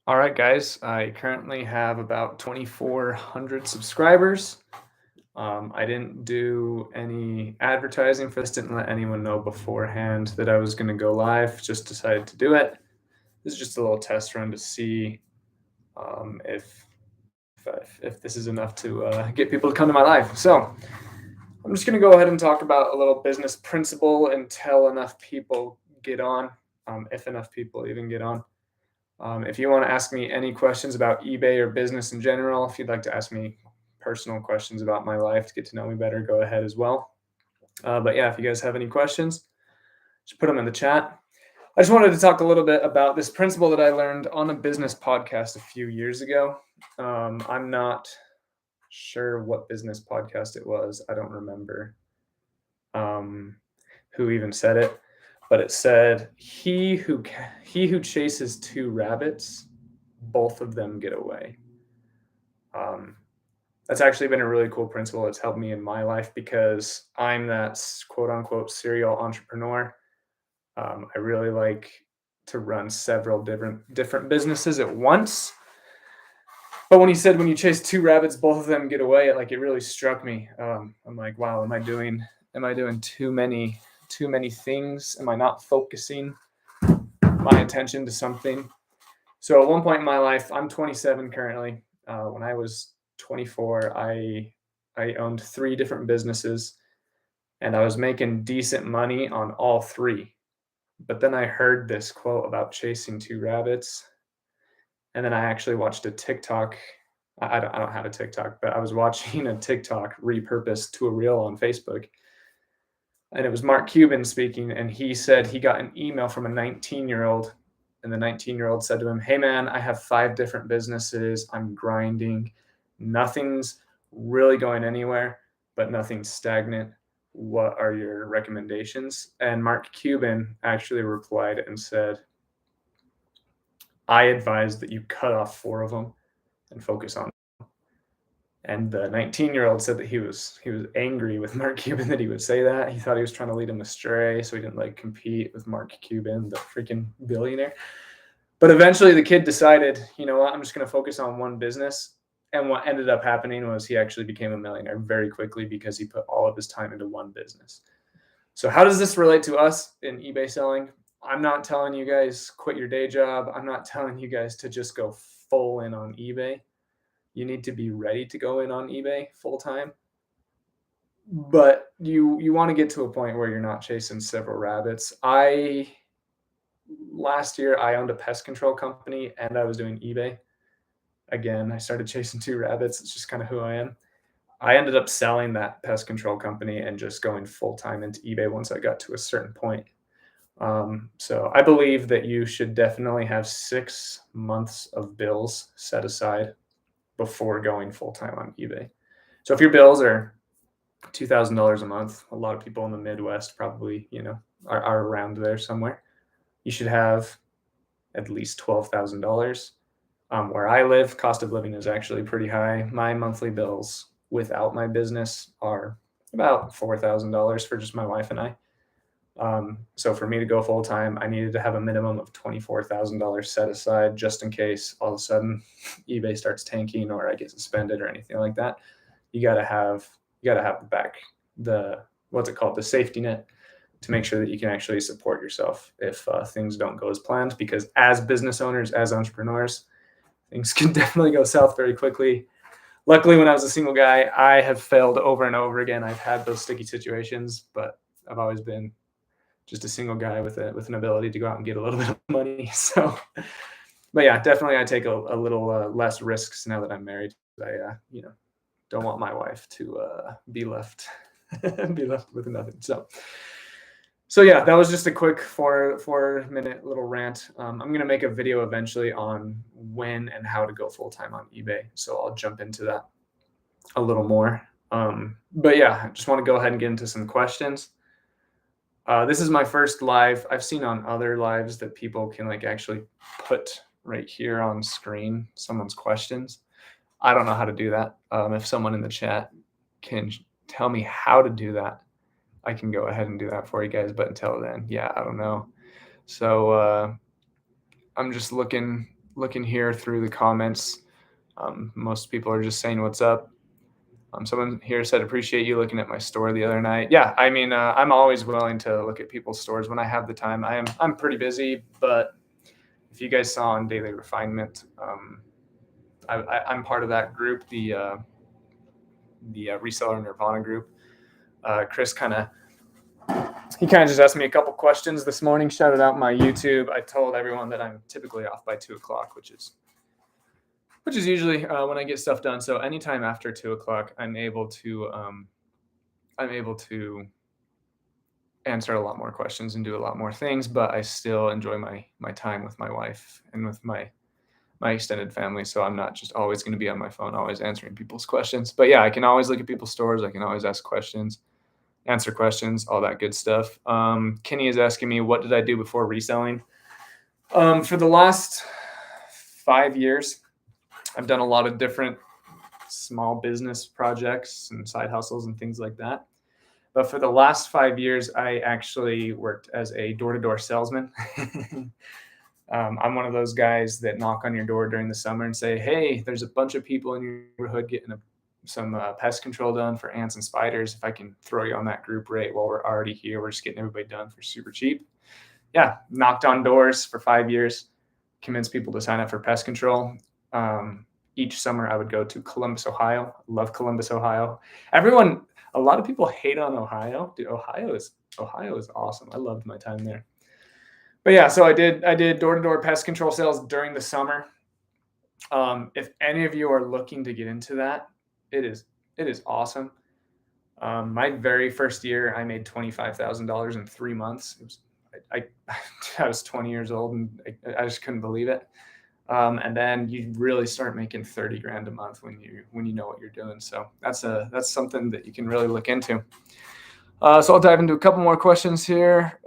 All right, guys. I currently have about 2,400 subscribers. I didn't do any advertising for this, didn't let anyone know beforehand that I was going to go live, just decided to do it. This is just a little test run to see if this is enough to get people to come to my live. So I'm just going to go ahead and talk about a little business principle until enough people get on, if enough people even get on. If you want to ask me any questions about eBay or business in general, if you'd like to ask me personal questions about my life to get to know me better, go ahead as well. But yeah, if you guys have any questions, just put them in the chat. I just wanted to talk a little bit about this principle that I learned on a business podcast a few years ago. I'm not sure what business podcast it was. I don't remember who even said it, but it said, he who chases two rabbits, both of them get away." Um, that's actually been a really cool principle. It's helped me in my life because I'm that quote unquote serial entrepreneur. I really like to run several different businesses at once. But when he said when you chase two rabbits, both of them get away, it really struck me. I'm like, wow, am I doing too many things? Am I not focusing my attention to something? So at one point in my life, I'm 27 currently. When I was 24, I owned three different businesses, and I was making decent money on all three. But then I heard this quote about chasing two rabbits, and then I actually watched a TikTok. I don't have a TikTok, but I was watching a TikTok repurposed to a reel on Facebook, and it was Mark Cuban speaking, and he said he got an email from a 19-year-old, and the 19-year-old said to him, "Hey man, I have 5 different businesses. I'm grinding. Nothing's really going anywhere, but nothing's stagnant. What are your recommendations?" And Mark Cuban actually replied and said, "I advise that you cut off 4 of them and focus on." And the 19-year-old said that he was angry with Mark Cuban that he would say that. He thought he was trying to lead him astray, so he didn't compete with Mark Cuban, the freaking billionaire. But eventually the kid decided, you know what, I'm just going to focus on one business. And what ended up happening was he actually became a millionaire very quickly because he put all of his time into one business. So how does this relate to us in eBay selling? I'm not telling you guys quit your day job. I'm not telling you guys to just go full in on eBay. You need to be ready to go in on eBay full time. But you want to get to a point where you're not chasing several rabbits. Last year I owned a pest control company and I was doing eBay. Again, I started chasing two rabbits. It's just kind of who I am. I ended up selling that pest control company and just going full time into eBay once I got to a certain point. So I believe that you should definitely have 6 months of bills set aside before going full time on eBay. So if your bills are $2,000 a month, a lot of people in the Midwest probably, are around there somewhere. You should have at least $12,000. Where I live, cost of living is actually pretty high. My monthly bills without my business are about $4,000 for just my wife and I. So for me to go full time, I needed to have a minimum of $24,000 set aside just in case all of a sudden eBay starts tanking or I get suspended or anything like that. You gotta have the what's it called, the safety net, to make sure that you can actually support yourself if things don't go as planned. Because as business owners, as entrepreneurs, things can definitely go south very quickly. Luckily, when I was a single guy, I have failed over and over again. I've had those sticky situations, but I've always been just a single guy with an ability to go out and get a little bit of money. So, but yeah, definitely I take a little less risks now that I'm married. I don't want my wife to be left be left with nothing. So yeah, that was just a quick 4 minute little rant. I'm gonna make a video eventually on when and how to go full time on eBay. So I'll jump into that a little more. But yeah, I just want to go ahead and get into some questions. This is my first live. I've seen on other lives that people can actually put right here on screen someone's questions. I don't know how to do that. If someone in the chat can tell me how to do that, I can go ahead and do that for you guys. But until then, yeah, I don't know. So I'm just looking looking here through the comments. Most people are just saying what's up. Someone here said, appreciate you looking at my store the other night. Yeah, I mean, I'm always willing to look at people's stores when I have the time. I'm pretty busy, but if you guys saw on Daily Refinement, I'm part of that group, the Reseller Nirvana group. Chris kind of just asked me a couple questions this morning, shouted out my YouTube. I told everyone that I'm typically off by 2:00, which is usually when I get stuff done. So anytime after 2:00, I'm able to answer a lot more questions and do a lot more things, but I still enjoy my time with my wife and with my extended family. So I'm not just always going to be on my phone, always answering people's questions. But yeah, I can always look at people's stores. I can always ask questions, answer questions, all that good stuff. Kenny is asking me, what did I do before reselling? For the last 5 years, I've done a lot of different small business projects and side hustles and things like that. But for the last 5 years, I actually worked as a door-to-door salesman. I'm one of those guys that knock on your door during the summer and say, hey, there's a bunch of people in your neighborhood getting some pest control done for ants and spiders. If I can throw you on that group rate while we're already here, we're just getting everybody done for super cheap. Yeah, knocked on doors for 5 years, convinced people to sign up for pest control. Each summer I would go to Columbus, Ohio. Love Columbus, Ohio. A lot of people hate on Ohio. Dude, Ohio is awesome. I loved my time there. But yeah, so I did door-to-door pest control sales during the summer. If any of you are looking to get into that, it is awesome. My very first year, I made $25,000 in 3 months. I was 20 years old and I just couldn't believe it. And then you really start making 30 grand a month when you know what you're doing. So that's something that you can really look into. So I'll dive into a couple more questions here.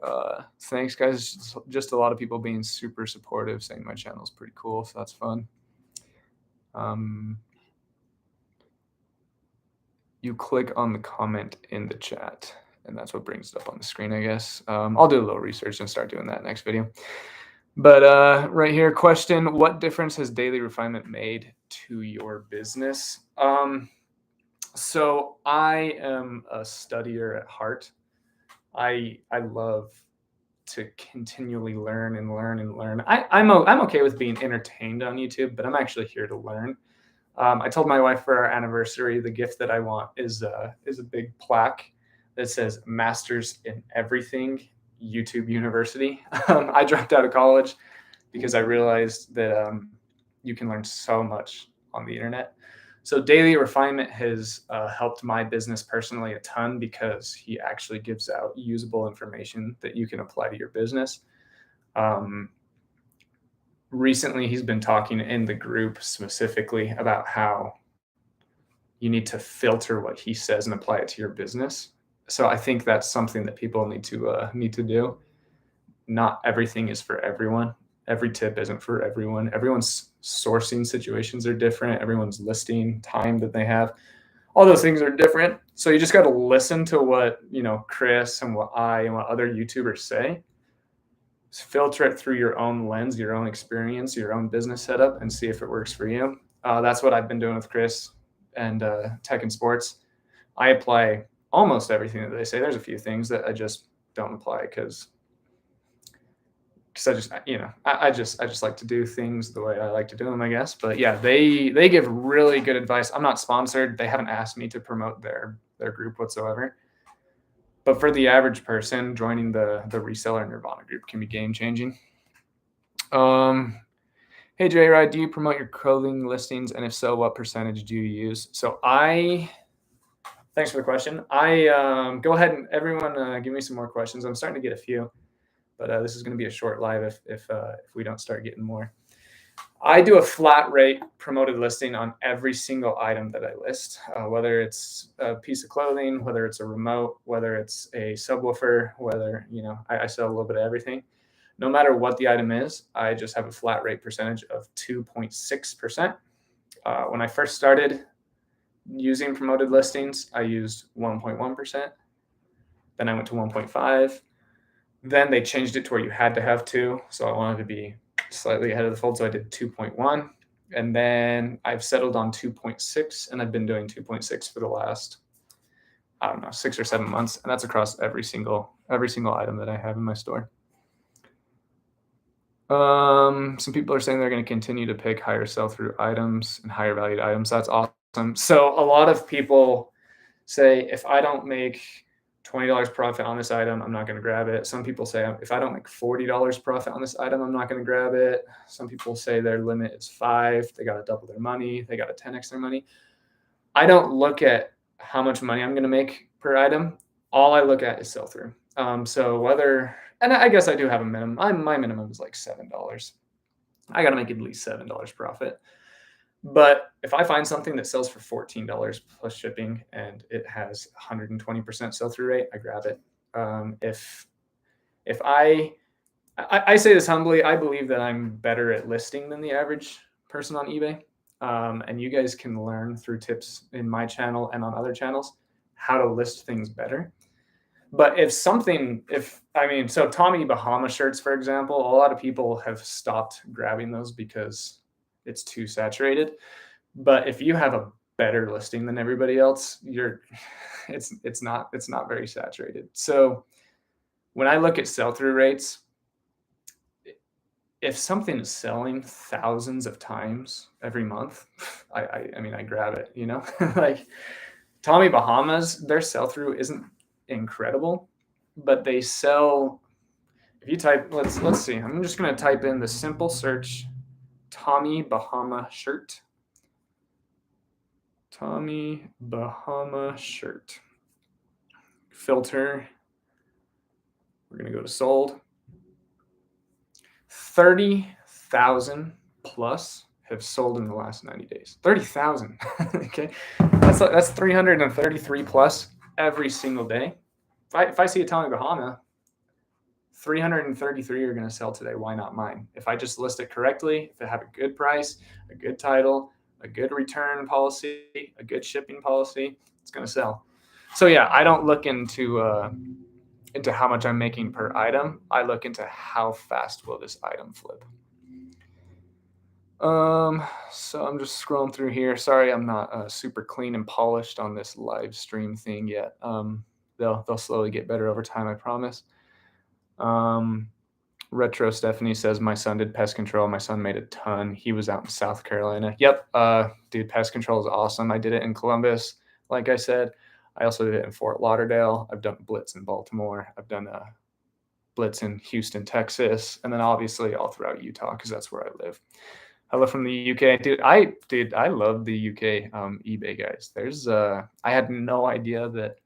Thanks, guys. Just a lot of people being super supportive, saying my channel is pretty cool. So that's fun. You click on the comment in the chat, and that's what brings it up on the screen, I guess. I'll do a little research and start doing that next video. But right here, question, what difference has Daily Refinement made to your business? So I am a studier at heart. I love to continually learn and learn and learn. I'm okay with being entertained on YouTube, but I'm actually here to learn. I told my wife for our anniversary, the gift that I want is a big plaque that says Masters in Everything, YouTube University. I dropped out of college because I realized that you can learn so much on the internet. So Daily Refinement has helped my business personally a ton because he actually gives out usable information that you can apply to your business. Recently, he's been talking in the group specifically about how you need to filter what he says and apply it to your business. So I think that's something that people need to do. Not everything is for everyone. Every tip isn't for everyone. Everyone's sourcing situations are different. Everyone's listing time that they have. All those things are different. So you just got to listen to what, Chris and what I and what other YouTubers say. Filter it through your own lens, your own experience, your own business setup, and see if it works for you. That's what I've been doing with Chris and Tech and Sports. I apply almost everything that they say. There's a few things that I just don't apply because I just like to do things the way I like to do them, I guess. But yeah, they give really good advice. I'm not sponsored. They haven't asked me to promote their group whatsoever. But for the average person, joining the Reseller Nirvana group can be game changing. Hey, J-Ride, do you promote your clothing listings? And if so, what percentage do you use? So thanks for the question. Go ahead and everyone give me some more questions. I'm starting to get a few. But this is going to be a short live if we don't start getting more. I do a flat rate promoted listing on every single item that I list, whether it's a piece of clothing, whether it's a remote, whether it's a subwoofer, whether, I sell a little bit of everything. No matter what the item is, I just have a flat rate percentage of 2.6%. When I first started using promoted listings, I used 1.1%. Then I went to 1.5. Then they changed it to where you had to have 2. So I wanted to be slightly ahead of the fold. So I did 2.1, and then I've settled on 2.6, and I've been doing 2.6 for the last, I don't know, 6 or 7 months, and that's across every single item that I have in my store. Some people are saying they're going to continue to pick higher sell-through items and higher valued items. That's awesome. So a lot of people say, if I don't make $20 profit on this item, I'm not going to grab it. Some people say, if I don't make $40 profit on this item, I'm not going to grab it. Some people say their limit is 5. They got to double their money. They got to 10x their money. I don't look at how much money I'm going to make per item. All I look at is sell-through. So whether, and I guess I do have a minimum. My minimum is like $7. I got to make at least $7 profit. But if I find something that sells for $14 plus shipping and it has 120% sell-through rate, I grab it. If I say this humbly, I believe that I'm better at listing than the average person on eBay. And you guys can learn through tips in my channel and on other channels how to list things better. But so Tommy Bahama shirts, for example, a lot of people have stopped grabbing those because it's too saturated. But if you have a better listing than everybody else, it's not very saturated. So when I look at sell-through rates, if something is selling thousands of times every month, I grab it, like Tommy Bahamas, their sell-through isn't incredible, but they sell, if you type, let's see, I'm just going to type in the simple search, Tommy Bahama shirt, Tommy Bahama shirt, filter, we're going to go to sold. 30,000 plus have sold in the last 90 days. 30,000. Okay. That's 333 plus every single day. If I see a Tommy Bahama, 333 are going to sell today. Why not mine? If I just list it correctly, if I have a good price, a good title, a good return policy, a good shipping policy, it's going to sell. So yeah, I don't look into how much I'm making per item. I look into how fast will this item flip. So I'm just scrolling through here. Sorry, I'm not super clean and polished on this live stream thing yet. They'll slowly get better over time, I promise. Retro Stephanie says, my son did pest control. My son made a ton. He was out in South Carolina. Yep. Dude, pest control is awesome. I did it in Columbus. Like I said, I also did it in Fort Lauderdale. I've done Blitz in Baltimore. I've done Blitz in Houston, Texas, and then obviously all throughout Utah because that's where I live. I live from the UK. Dude, I love the UK eBay guys. I had no idea that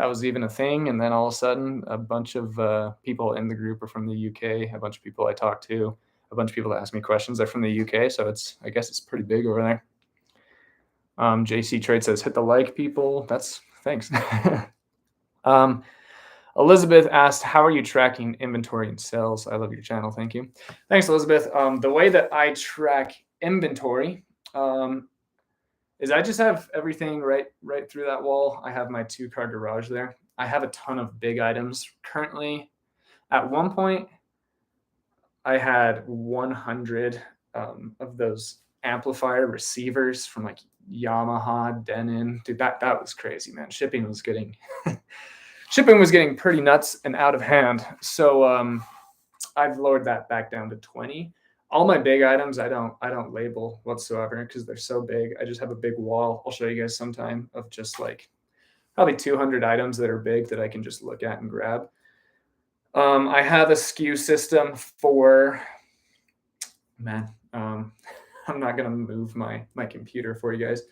was even a thing, and then all of a sudden, a bunch of people in the group are from the UK. A bunch of people I talk to, a bunch of people that ask me questions are from the UK. So I guess it's pretty big over there. JC Trade says, hit the like, people. Thanks. Elizabeth asked, how are you tracking inventory and sales? I love your channel. Thank you. Thanks, Elizabeth. The way that I track inventory is I just have everything right through that wall. I have my 2-car garage there. I have a ton of big items currently. At one point, I had 100 of those amplifier receivers from like Yamaha, Denon. Dude, that was crazy, man. Shipping was getting pretty nuts and out of hand. So I've lowered that back down to 20. All my big items, I don't label whatsoever because they're so big. I just have a big wall. I'll show you guys sometime of just like probably 200 items that are big that I can just look at and grab. I have a SKU system for, I'm not going to move my computer for you guys.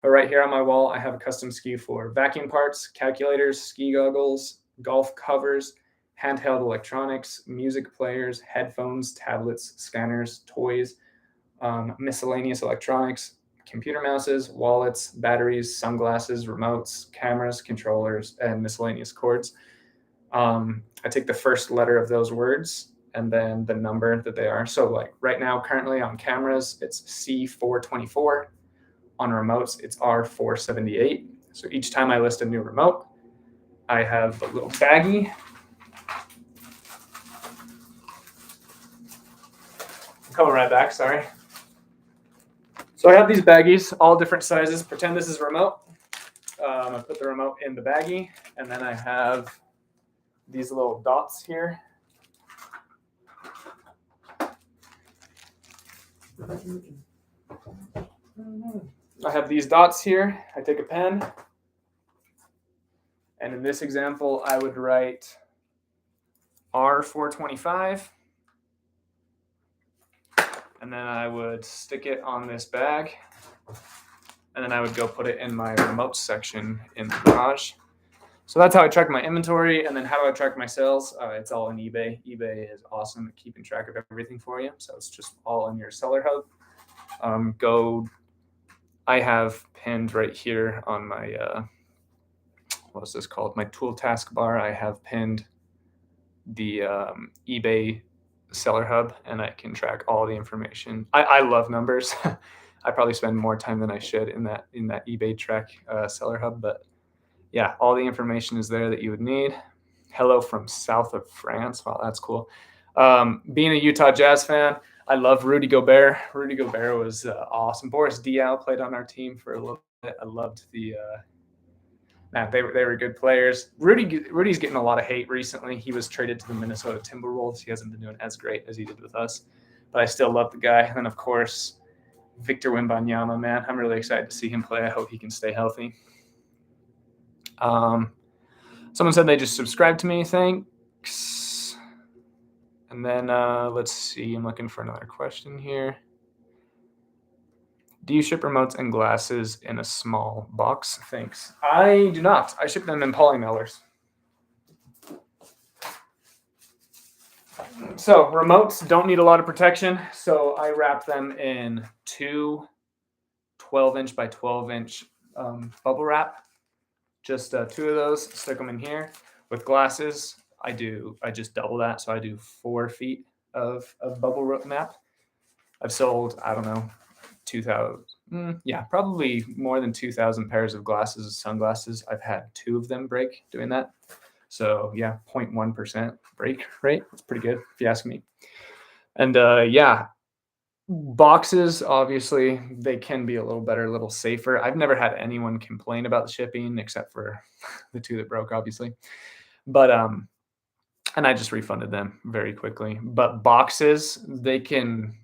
But right here on my wall, I have a custom SKU for vacuum parts, calculators, ski goggles, golf covers, handheld electronics, music players, headphones, tablets, scanners, toys, miscellaneous electronics, computer mouses, wallets, batteries, sunglasses, remotes, cameras, controllers, and miscellaneous cords. I take the first letter of those words and then the number that they are. So like right now, currently on cameras, it's C424. On remotes, it's R478. So each time I list a new remote, I have a little baggie. Coming right back, sorry. So I have these baggies, all different sizes. Pretend this is a remote. I put the remote in the baggie, and then I have these little dots here. I have these dots here. I take a pen, and in this example, I would write R425, and then I would stick it on this bag, and then I would go put it in my remote section in the garage. So that's how I track my inventory. And then how do I track my sales? It's all in eBay. eBay is awesome at keeping track of everything for you. So it's just all in your seller hub. I have pinned right here on my, what's this called? My tool taskbar. I have pinned the eBay seller hub, and I can track all the information. I love numbers. I probably spend more time than I should in that eBay track seller hub, but yeah, all the information is there that you would need. Hello from south of France. Wow, that's cool. Being a Utah Jazz fan, I love Rudy Gobert. Rudy Gobert was awesome. Boris Diaw played on our team for a little bit. I loved the they were good players. Rudy's getting a lot of hate recently. He was traded to the Minnesota Timberwolves. He hasn't been doing as great as he did with us, but I still love the guy. And then, of course, Victor Wembanyama, man. I'm really excited to see him play. I hope he can stay healthy. Someone said they just subscribed to me. Thanks. And then let's see. I'm looking for another question here. Do you ship remotes and glasses in a small box? Thanks. I do not. I ship them in poly mailers. So remotes don't need a lot of protection. So I wrap them in two 12-inch by 12-inch bubble wrap. Just two of those, stick them in here. With glasses, I just double that. So I do 4 feet of bubble wrap. I've sold, I don't know, 2,000, probably more than 2,000 pairs of glasses, sunglasses. I've had 2 of them break doing that. So yeah, 0.1% break rate. It's pretty good if you ask me. And boxes, obviously, they can be a little better, a little safer. I've never had anyone complain about the shipping except for the 2 that broke, obviously. But and I just refunded them very quickly. But boxes, they can.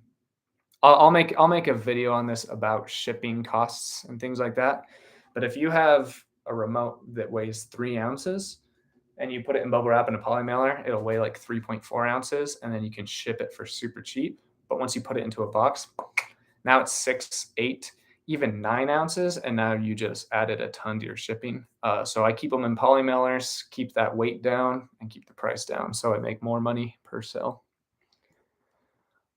I'll make a video on this about shipping costs and things like that. But if you have a remote that weighs 3 ounces and you put it in bubble wrap in a poly mailer, it'll weigh like 3.4 ounces, and then you can ship it for super cheap. But once you put it into a box, now it's 6, 8, even 9 ounces, and now you just added a ton to your shipping. So I keep them in poly mailers, keep that weight down, and keep the price down, so I make more money per sale.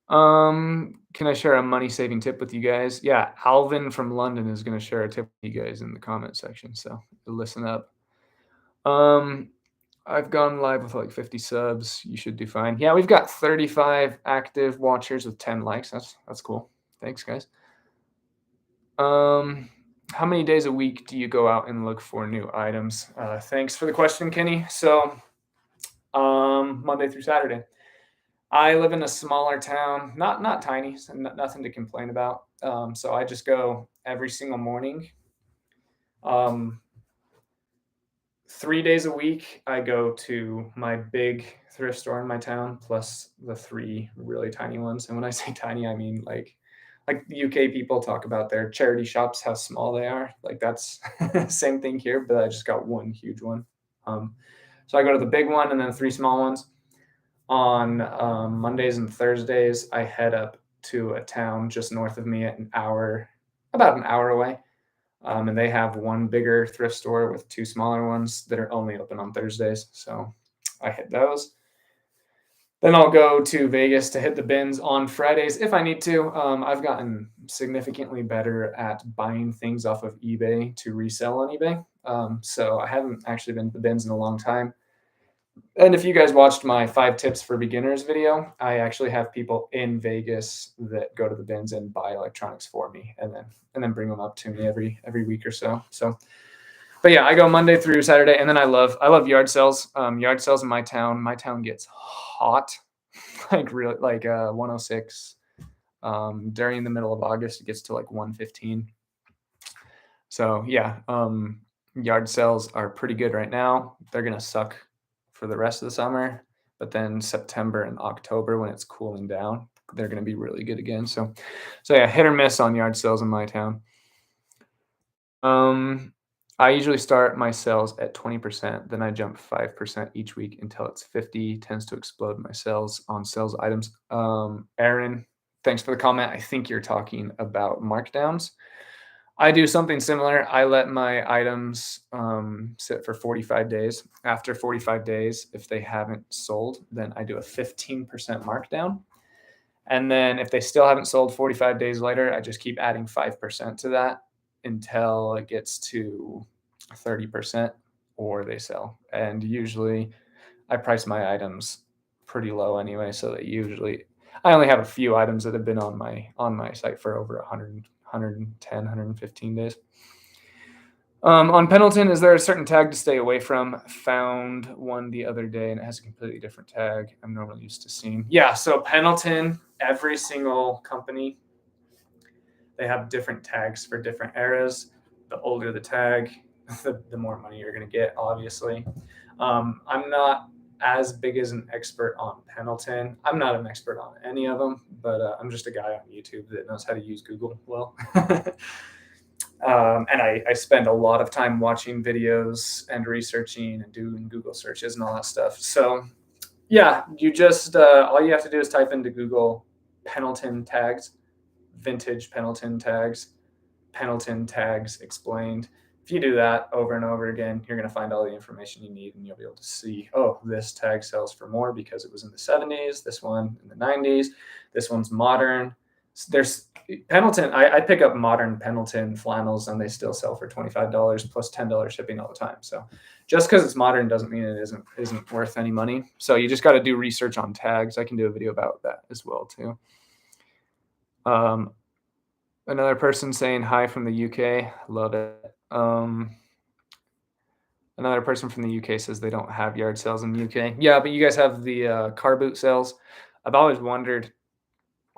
Can I share a money-saving tip with you guys? Yeah, Alvin from London is going to share a tip with you guys in the comment section, so listen up. I've gone live with like 50 subs. You should do fine. Yeah, we've got 35 active watchers with 10 likes. That's cool. Thanks, guys. How many days a week do you go out and look for new items? Thanks for the question, Kenny. So, Monday through Saturday. I live in a smaller town, not tiny, so nothing to complain about. So I just go every single morning. 3 days a week, I go to my big thrift store in my town, plus the 3 really tiny ones. And when I say tiny, I mean like the UK people talk about their charity shops, how small they are. Like that's same thing here, but I just got one huge one. So I go to the big one and then 3 small ones. On Mondays and Thursdays, I head up to a town just north of me about an hour away. And they have one bigger thrift store with 2 smaller ones that are only open on Thursdays. So I hit those. Then I'll go to Vegas to hit the bins on Fridays if I need to. I've gotten significantly better at buying things off of eBay to resell on eBay. So I haven't actually been to the bins in a long time. And if you guys watched my 5 tips for beginners video, I actually have people in Vegas that go to the bins and buy electronics for me and then bring them up to me every week or so. So, but yeah, I go Monday through Saturday, and then I love yard sales. Yard sales in my town. My town gets hot, like really, like 106, During the middle of August, it gets to like 115. So yeah, yard sales are pretty good right now. They're gonna suck for the rest of the summer, but then September and October, when it's cooling down, they're gonna be really good again. So yeah, hit or miss on yard sales in my town. I usually start my sales at 20%, then I jump 5% each week until it's 50. Tends to explode my sales on sales items. Aaron, thanks for the comment. I think you're talking about markdowns. I do something similar. I let my items sit for 45 days. After 45 days, if they haven't sold, then I do a 15% markdown. And then if they still haven't sold 45 days later, I just keep adding 5% to that until it gets to 30% or they sell. And usually I price my items pretty low anyway, so that usually I only have a few items that have been on my site for over 100, 110, 115 days. On Pendleton, is there a certain tag to stay away from? Found one the other day and it has a completely different tag I'm normally used to seeing. Yeah, so Pendleton, every single company, they have different tags for different eras. The older the tag, the more money you're going to get, obviously. I'm not as big as an expert on Pendleton. I'm not an expert on any of them, but I'm just a guy on YouTube that knows how to use Google well. And I spend a lot of time watching videos and researching and doing Google searches and all that stuff. So yeah, you just all you have to do is type into Google Pendleton tags, vintage Pendleton tags, Pendleton tags explained. If you do that over and over again, you're going to find all the information you need, and you'll be able to see, oh, this tag sells for more because it was in the 70s, this one in the 90s, this one's modern. There's Pendleton. I pick up modern Pendleton flannels, and they still sell for $25 plus $10 shipping all the time. So just because it's modern doesn't mean it isn't worth any money. So you just got to do research on tags. I can do a video about that as well too. Another person saying hi from the UK. Love it. Another person from the UK says they don't have yard sales in the UK. Yeah, but you guys have the car boot sales. I've always wondered,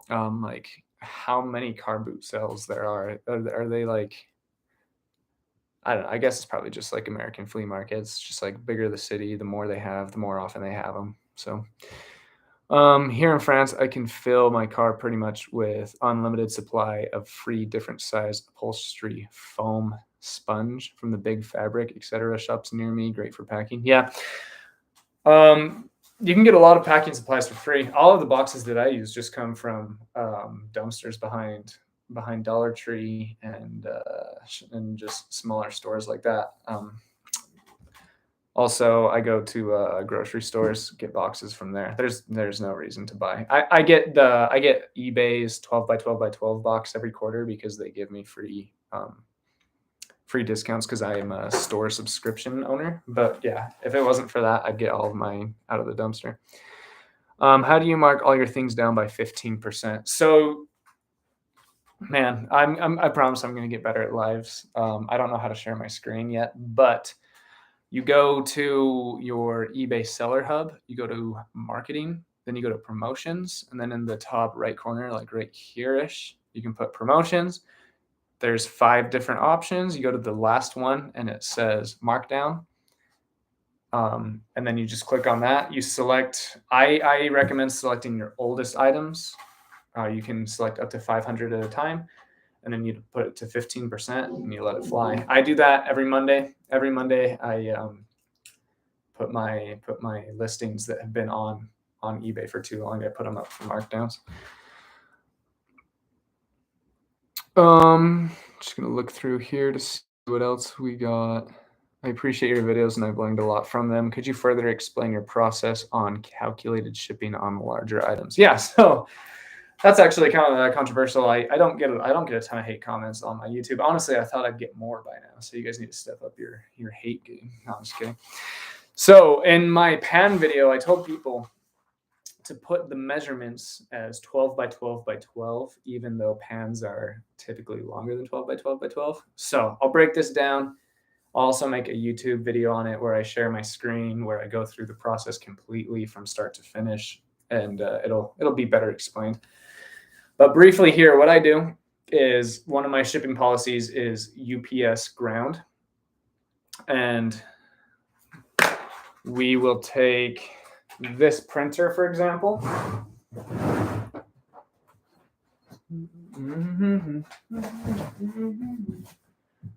like how many car boot sales there are. Are they like? I don't know. I guess it's probably just like American flea markets. Just like bigger the city, the more they have, the more often they have them. So. Here in France, I can fill my car pretty much with unlimited supply of free different size upholstery foam sponge from the Big Fabric, etc. shops near me. Great for packing. Yeah. You can get a lot of packing supplies for free. All of the boxes that I use just come from dumpsters behind Dollar Tree and just smaller stores like that. Also, I go to grocery stores, get boxes from there. There's no reason to buy. I get eBay's 12 by 12 by 12 box every quarter because they give me free discounts because I am a store subscription owner. But yeah, if it wasn't for that, I'd get all of mine out of the dumpster. How do you mark all your things down by 15%? So, man, I promise I'm going to get better at lives. I don't know how to share my screen yet, but you go to your eBay Seller Hub, you go to marketing, then you go to promotions, and then in the top right corner, like right here-ish, you can put promotions. There's 5 different options. You go to the last one and it says markdown. And then you just click on that. You select, I recommend selecting your oldest items. You can select up to 500 at a time. And then you put it to 15% and you let it fly. I do that every Monday. Every Monday, I put my listings that have been on eBay for too long. I put them up for markdowns. Just gonna look through here to see what else we got. I appreciate your videos and I've learned a lot from them. Could you further explain your process on calculated shipping on larger items? Yeah, so that's actually kind of controversial. I don't get a ton of hate comments on my YouTube. Honestly, I thought I'd get more by now. So you guys need to step up your hate game. No, I'm just kidding. So in my pan video, I told people to put the measurements as 12 by 12 by 12, even though pans are typically longer than 12 by 12 by 12. So I'll break this down. I'll also make a YouTube video on it where I share my screen, where I go through the process completely from start to finish, and it'll be better explained. But briefly here, what I do is one of my shipping policies is UPS ground. And we will take this printer, for example.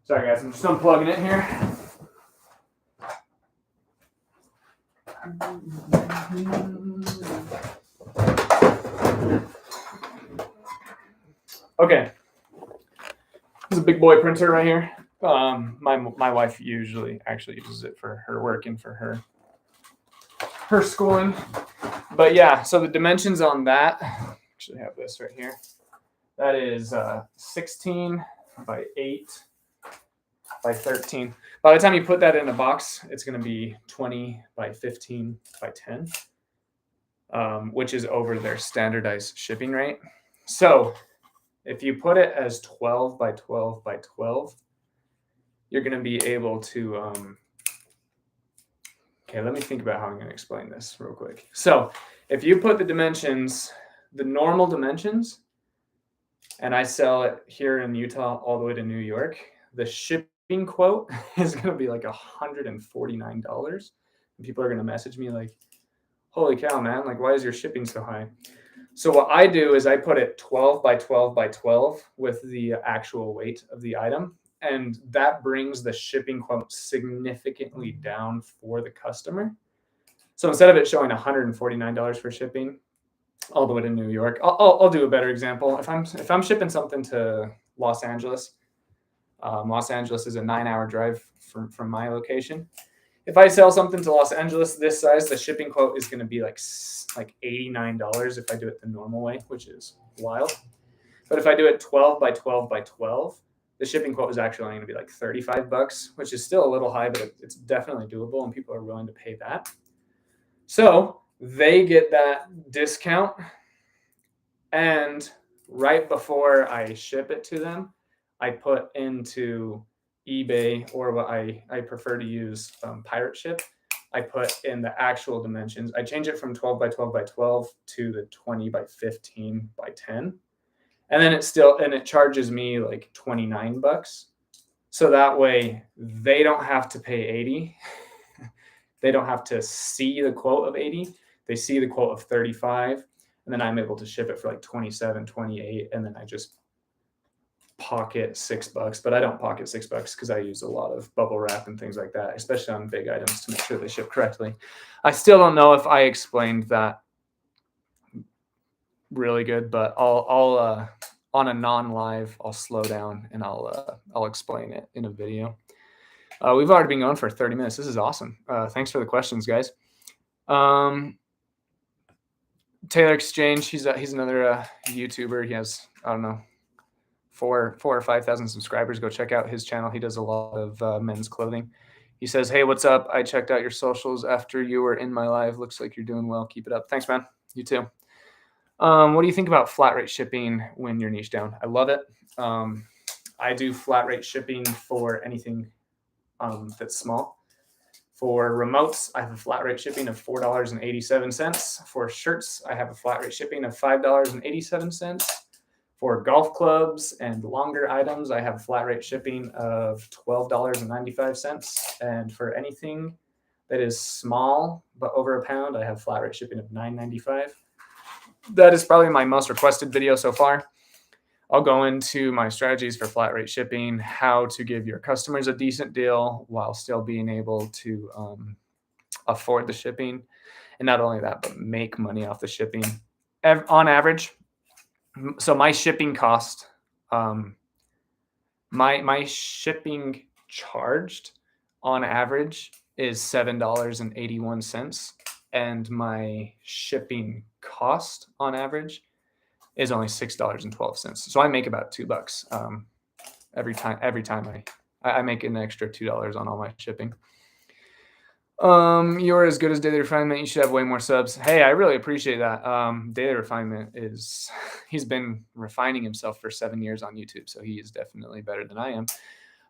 Sorry guys, I'm just unplugging it here. Okay, this is a big boy printer right here. My wife usually actually uses it for her work and for her schooling. But yeah, so the dimensions on that, actually have this right here. That is 16 by 8 by 13. By the time you put that in a box, it's going to be 20 by 15 by 10, which is over their standardized shipping rate. So if you put it as 12 by 12 by 12, you're going to be able to, okay, let me think about how I'm going to explain this real quick. So if you put the dimensions, the normal dimensions, and I sell it here in Utah all the way to New York, the shipping quote is going to be like $149. And people are going to message me like, holy cow, man, like, why is your shipping so high? So what I do is I put it 12 by 12 by 12 with the actual weight of the item. And that brings the shipping quote significantly down for the customer. So instead of it showing $149 for shipping all the way to New York, I'll do a better example. If I'm shipping something to Los Angeles, Los Angeles is a 9-hour drive from my location. If I sell something to Los Angeles this size, the shipping quote is going to be like $89 if I do it the normal way, which is wild. But if I do it 12 by 12 by 12, the shipping quote is actually going to be like $35, which is still a little high, but it's definitely doable and people are willing to pay that. So they get that discount. And right before I ship it to them, I put into eBay, or what I prefer to use, Pirate Ship. I put in the actual dimensions. I change it from 12 by 12 by 12 to the 20 by 15 by 10. And then it charges me like $29. So that way they don't have to pay 80. They don't have to see the quote of 80. They see the quote of 35. And then I'm able to ship it for like 27, 28. And then I just pocket $6, but I don't pocket $6 because I use a lot of bubble wrap and things like that, especially on big items, to make sure they ship correctly. I still don't know if I explained that really good, but I'll on a non-live, I'll slow down and I'll explain it in a video. We've already been going for 30 minutes. This is awesome. Thanks for the questions, guys. Taylor Exchange, he's another YouTuber. He has, I don't know, 4,000 or 5,000 subscribers. Go check out his channel. He does a lot of men's clothing. He says, hey, what's up? I checked out your socials after you were in my live. Looks like you're doing well. Keep it up. Thanks, man. You too. What do you think about flat rate shipping when you're niche down? I love it. I do flat rate shipping for anything that's small. For remotes, I have a flat rate shipping of $4.87. For shirts, I have a flat rate shipping of $5.87. For golf clubs and longer items, I have flat rate shipping of $12.95. And for anything that is small but over a pound, I have flat rate shipping of $9.95. That is probably my most requested video so far. I'll go into my strategies for flat rate shipping, how to give your customers a decent deal while still being able to afford the shipping. And not only that, but make money off the shipping. On average, so my shipping cost, my shipping charged on average is $7.81, and my shipping cost on average is only $6.12. So I make about $2 every time I make an extra $2 on all my shipping. You're as good as Daily Refinement. You should have way more subs. Hey, I really appreciate that. Daily Refinement he's been refining himself for 7 years on YouTube, so he is definitely better than I am.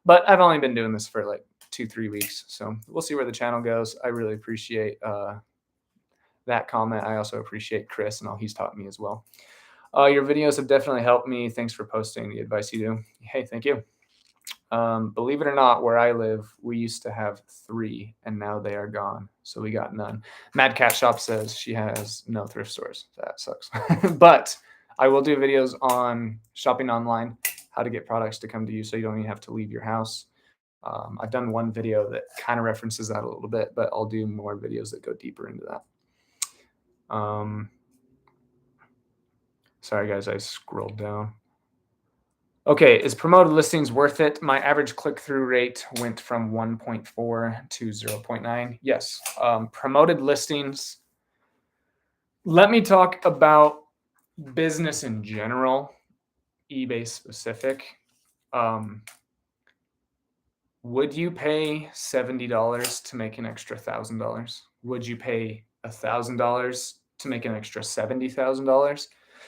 But I've only been doing this for like 2-3 weeks, so we'll see where the channel goes. I really appreciate that comment. I also appreciate Chris and all he's taught me as well. Your videos have definitely helped me. Thanks for posting the advice you do. Hey, thank you. Believe it or not, where I live, we used to have 3, and now they are gone. So we got none. Mad Cat Shop says she has no thrift stores. That sucks. But I will do videos on shopping online, how to get products to come to you so you don't even have to leave your house. I've done one video that kind of references that a little bit, but I'll do more videos that go deeper into that. Sorry, guys, I scrolled down. Okay, is promoted listings worth it? My average click-through rate went from 1.4 to 0.9. Yes. Promoted listings. Let me talk about business in general, eBay specific. Would you pay $70 to make an extra $1,000? Would you pay $1,000 to make an extra $70,000?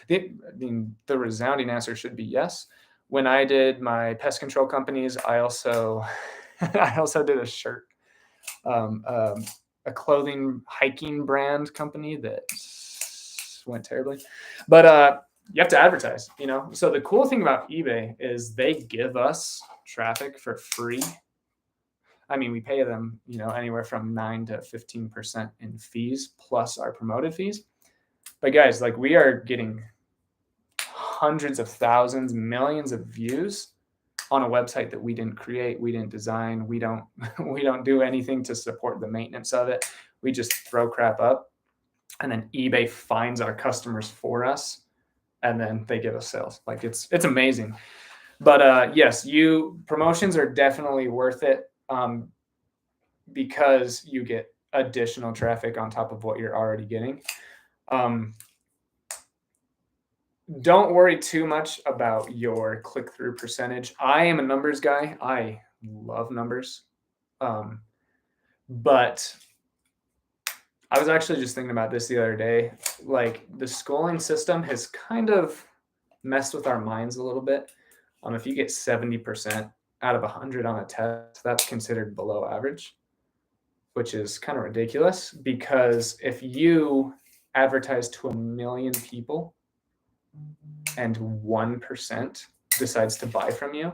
The resounding answer should be yes. When I did my pest control companies, I also did a shirt, a clothing hiking brand company that went terribly, but you have to advertise, you know. So the cool thing about eBay is they give us traffic for free. I mean, we pay them, you know, anywhere from 9 to 15% in fees plus our promoted fees. But guys, like, we are getting hundreds of thousands, millions of views on a website that we didn't create, we didn't design, we don't do anything to support the maintenance of it. We just throw crap up, and then eBay finds our customers for us, and then they give us sales. Like, it's amazing. But yes, promotions are definitely worth it, because you get additional traffic on top of what you're already getting. Don't worry too much about your click-through percentage. I am a numbers guy. I love numbers. But I was actually just thinking about this the other day. Like, the schooling system has kind of messed with our minds a little bit. If you get 70% out of 100 on a test, that's considered below average, which is kind of ridiculous, because if you advertise to 1 million people and 1% decides to buy from you,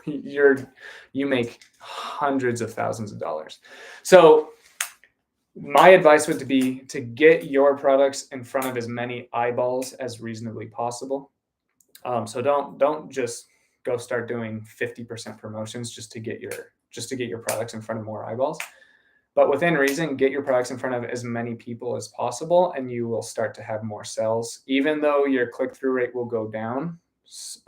you make hundreds of thousands of dollars. So my advice would be to get your products in front of as many eyeballs as reasonably possible. So don't just go start doing 50% promotions just to get your products in front of more eyeballs. But within reason, get your products in front of as many people as possible, and you will start to have more sales. Even though your click-through rate will go down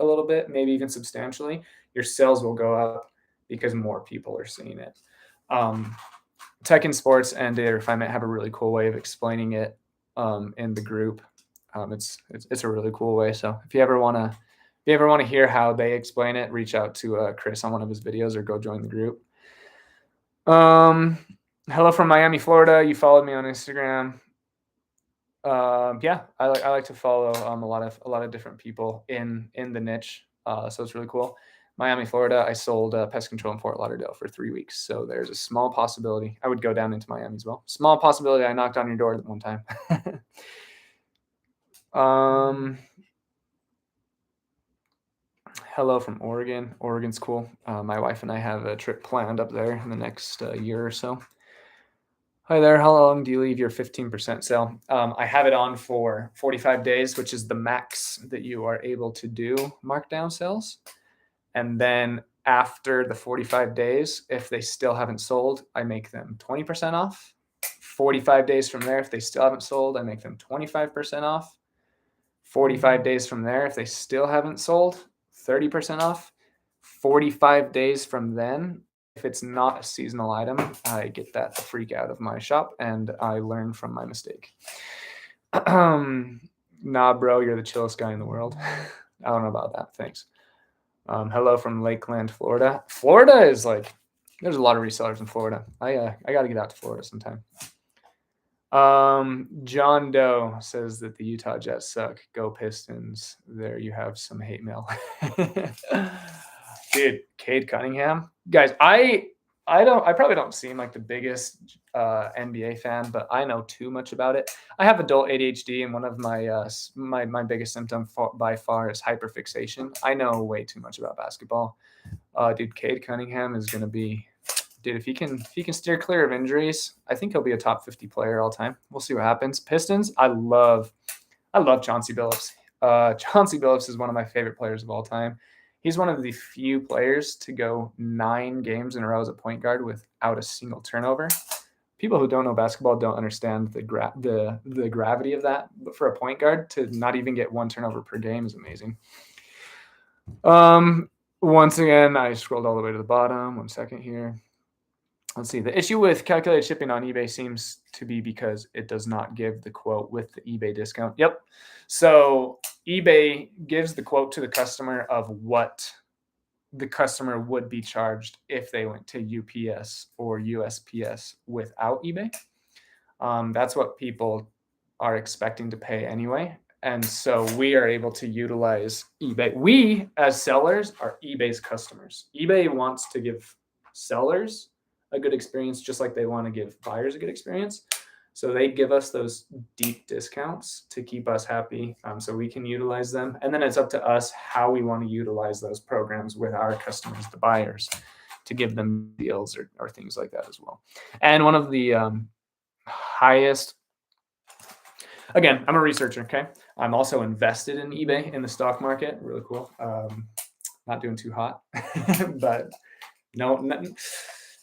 a little bit, maybe even substantially, your sales will go up because more people are seeing it. Tech and Sports and Data Refinement have a really cool way of explaining it in the group. It's a really cool way. So if you ever want to hear how they explain it, reach out to Chris on one of his videos or go join the group. Hello from Miami, Florida. You followed me on Instagram. Yeah, I like to follow a lot of different people in the niche. So it's really cool. Miami, Florida. I sold pest control in Fort Lauderdale for 3 weeks. So there's a small possibility I would go down into Miami as well. Small possibility I knocked on your door one time. Hello from Oregon. Oregon's cool. My wife and I have a trip planned up there in the next year or so. Hi there. How long do you leave your 15% sale? I have it on for 45 days, which is the max that you are able to do markdown sales. And then after the 45 days, if they still haven't sold, I make them 20% off. 45 days from there, if they still haven't sold, I make them 25% off. 45 days from there, if they still haven't sold, 30% off. 45 days from then, if it's not a seasonal item, I get that freak out of my shop and I learn from my mistake. Nah, bro, you're the chillest guy in the world. I don't know about that. Thanks. Hello from Lakeland, Florida. Florida is like, there's a lot of resellers in Florida. I got to get out to Florida sometime. John Doe says that the Utah Jets suck. Go Pistons. There you have some hate mail. Dude, Cade Cunningham. Guys, I I probably don't seem like the biggest NBA fan, but I know too much about it. I have adult ADHD, and one of my my biggest symptom by far is hyperfixation. I know way too much about basketball. Dude, Cade Cunningham is going to be, dude. If he can steer clear of injuries, I think he'll be a top 50 player all time. We'll see what happens. Pistons, I love Chauncey Billups. Chauncey Billups is one of my favorite players of all time. He's one of the few players to go 9 games in a row as a point guard without a single turnover. People who don't know basketball don't understand the gravity of that. But for a point guard to not even get 1 turnover per game is amazing. Once again, I scrolled all the way to the bottom. 1 second here. Let's see. The issue with calculated shipping on eBay seems to be because it does not give the quote with the eBay discount. Yep. So eBay gives the quote to the customer of what the customer would be charged if they went to UPS or USPS without eBay. That's what people are expecting to pay anyway. And so we are able to utilize eBay. We, as sellers, are eBay's customers. eBay wants to give sellers a good experience, just like they want to give buyers a good experience. So they give us those deep discounts to keep us happy, so we can utilize them. And then it's up to us how we want to utilize those programs with our customers, the buyers, to give them deals or things like that as well. And one of the highest, again, I'm a researcher, okay? I'm also invested in eBay in the stock market. Really cool. Not doing too hot, but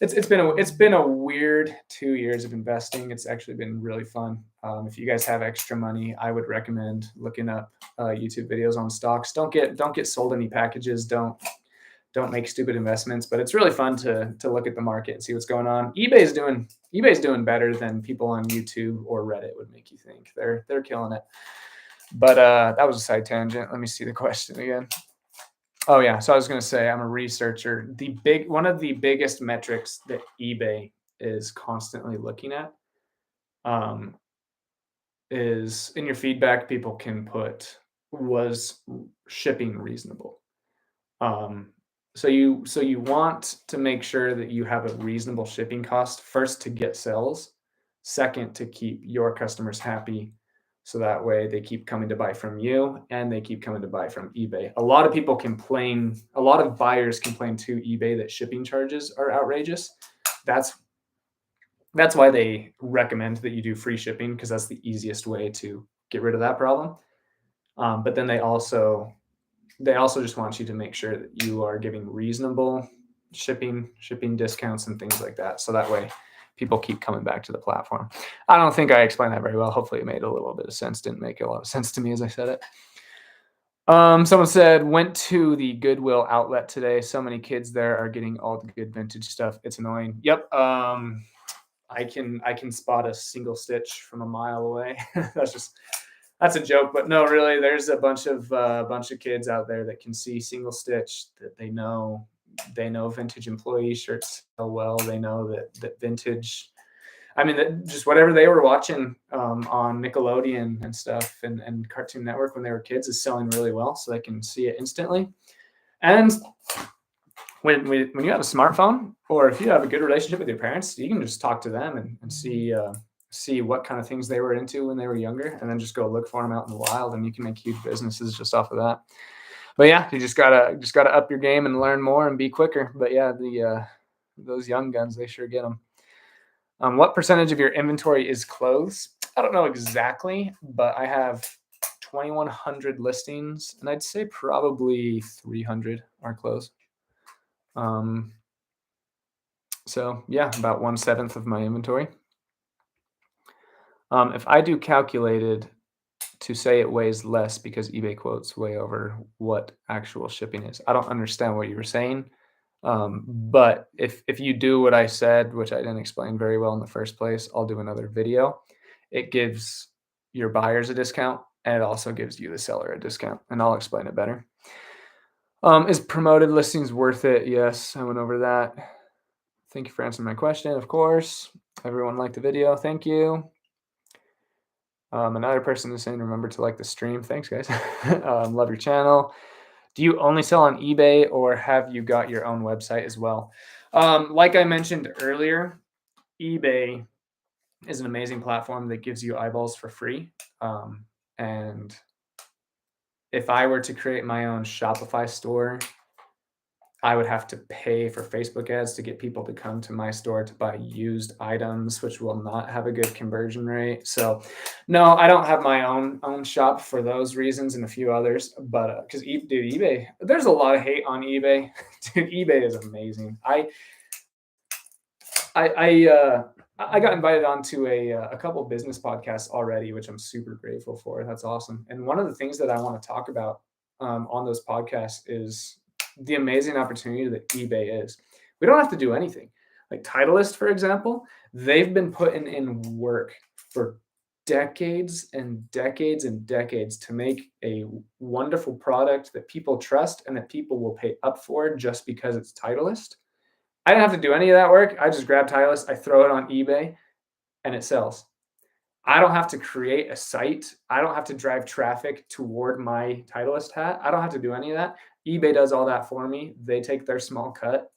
it's been a weird 2 years of investing. It's actually been really fun. If you guys have extra money, I would recommend looking up YouTube videos on stocks. Don't get sold any packages. Don't make stupid investments. But it's really fun to look at the market and see what's going on. eBay's doing better than people on YouTube or Reddit would make you think. They're killing it. But that was a side tangent. Let me see the question again. Oh yeah, so I was going to say I'm a researcher. One of the biggest metrics that eBay is constantly looking at is in your feedback. People can put, was shipping reasonable? So you want to make sure that you have a reasonable shipping cost, first to get sales, second to keep your customers happy. So that way they keep coming to buy from you and they keep coming to buy from eBay. A lot of buyers complain to eBay that shipping charges are outrageous. That's why they recommend that you do free shipping, because that's the easiest way to get rid of that problem. But then they also just want you to make sure that you are giving reasonable shipping discounts and things like that. So that way people keep coming back to the platform. I don't think I explained that very well. Hopefully it made a little bit of sense. Didn't make a lot of sense to me as I said it. Someone said, went to the Goodwill outlet today. So many kids there are getting all the good vintage stuff. It's annoying. Yep. I can spot a single stitch from a mile away. That's a joke, but no, really, there's a bunch of kids out there that can see single stitch, that they know vintage employee shirts so well. They know that vintage, I mean, that just whatever they were watching on Nickelodeon and stuff and Cartoon Network when they were kids is selling really well, so they can see it instantly. And when you have a smartphone, or if you have a good relationship with your parents, you can just talk to them and see what kind of things they were into when they were younger, and then just go look for them out in the wild, and you can make huge businesses just off of that. But yeah, you just gotta up your game and learn more and be quicker. But yeah, those young guns, they sure get them. What percentage of your inventory is clothes? I don't know exactly, but I have 2,100 listings, and I'd say probably 300 are clothes. So yeah, about 1/7 of my inventory. If I do calculated to say it weighs less because eBay quotes way over what actual shipping is. I don't understand what you were saying. But if you do what I said, which I didn't explain very well in the first place, I'll do another video. It gives your buyers a discount, and it also gives you, the seller, a discount, and I'll explain it better. Is promoted listings worth it? Yes, I went over that. Thank you for answering my question. Of course, everyone liked the video. Thank you. Another person is saying, remember to like the stream. Thanks, guys. Love your channel. Do you only sell on eBay, or have you got your own website as well? Like I mentioned earlier, eBay is an amazing platform that gives you eyeballs for free. And if I were to create my own Shopify store, I would have to pay for Facebook ads to get people to come to my store to buy used items, which will not have a good conversion rate. So, no, I don't have my own shop for those reasons and a few others. But because dude, eBay, there's a lot of hate on eBay. Dude, eBay is amazing. I I uh, I got invited onto a couple business podcasts already, which I'm super grateful for. That's awesome. And one of the things that I want to talk about on those podcasts is the amazing opportunity that eBay is. We don't have to do anything. Like Titleist, for example, they've been putting in work for decades and decades and decades to make a wonderful product that people trust and that people will pay up for just because it's Titleist. I didn't have to do any of that work. I just grab Titleist, I throw it on eBay, and it sells. I don't have to create a site. I don't have to drive traffic toward my Titleist hat. I don't have to do any of that. eBay does all that for me. They take their small cut.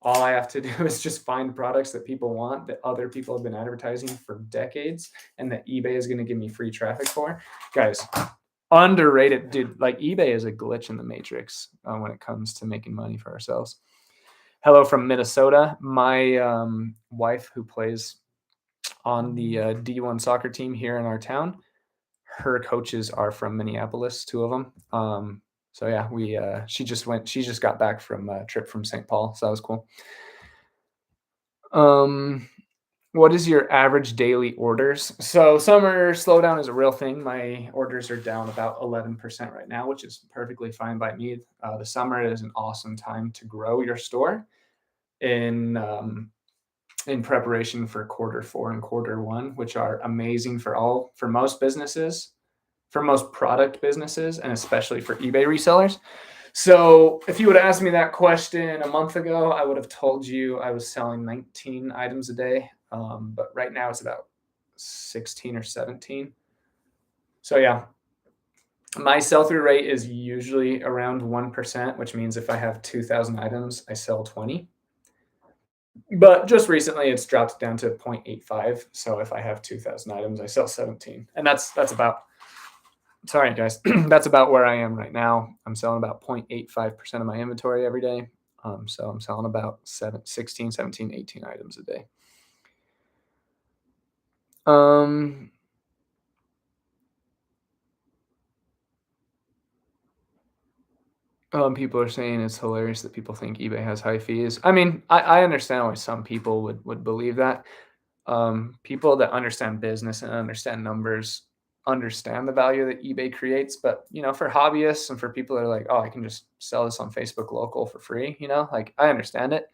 All I have to do is just find products that people want, that other people have been advertising for decades, and that eBay is going to give me free traffic for. Guys, underrated, dude. Like eBay is a glitch in the matrix when it comes to making money for ourselves. Hello from Minnesota. My wife, who plays on the D1 soccer team here in our town, her coaches are from Minneapolis, two of them. So yeah, she just got back from a trip from St. Paul, so that was cool. What is your average daily orders? So summer slowdown is a real thing. My orders are down about 11% right now, which is perfectly fine by me. The summer is an awesome time to grow your store in preparation for quarter four and quarter one, which are amazing for most businesses, for most product businesses, and especially for eBay resellers. So if you would have asked me that question a month ago, I would have told you I was selling 19 items a day. But right now it's about 16 or 17. So yeah, my sell-through rate is usually around 1%, which means if I have 2,000 items, I sell 20. But just recently, it's dropped down to 0.85. So if I have 2,000 items, I sell 17, and that's about. Sorry, guys, that's about where I am right now. I'm selling about 0.85% of my inventory every day. So I'm selling about 16, 17, 18 items a day. People are saying it's hilarious that people think eBay has high fees. I mean, I understand why some people would believe that. People that understand business and understand numbers understand the value that eBay creates. But for hobbyists and for people that are like, oh, I can just sell this on Facebook local for free, like I understand it.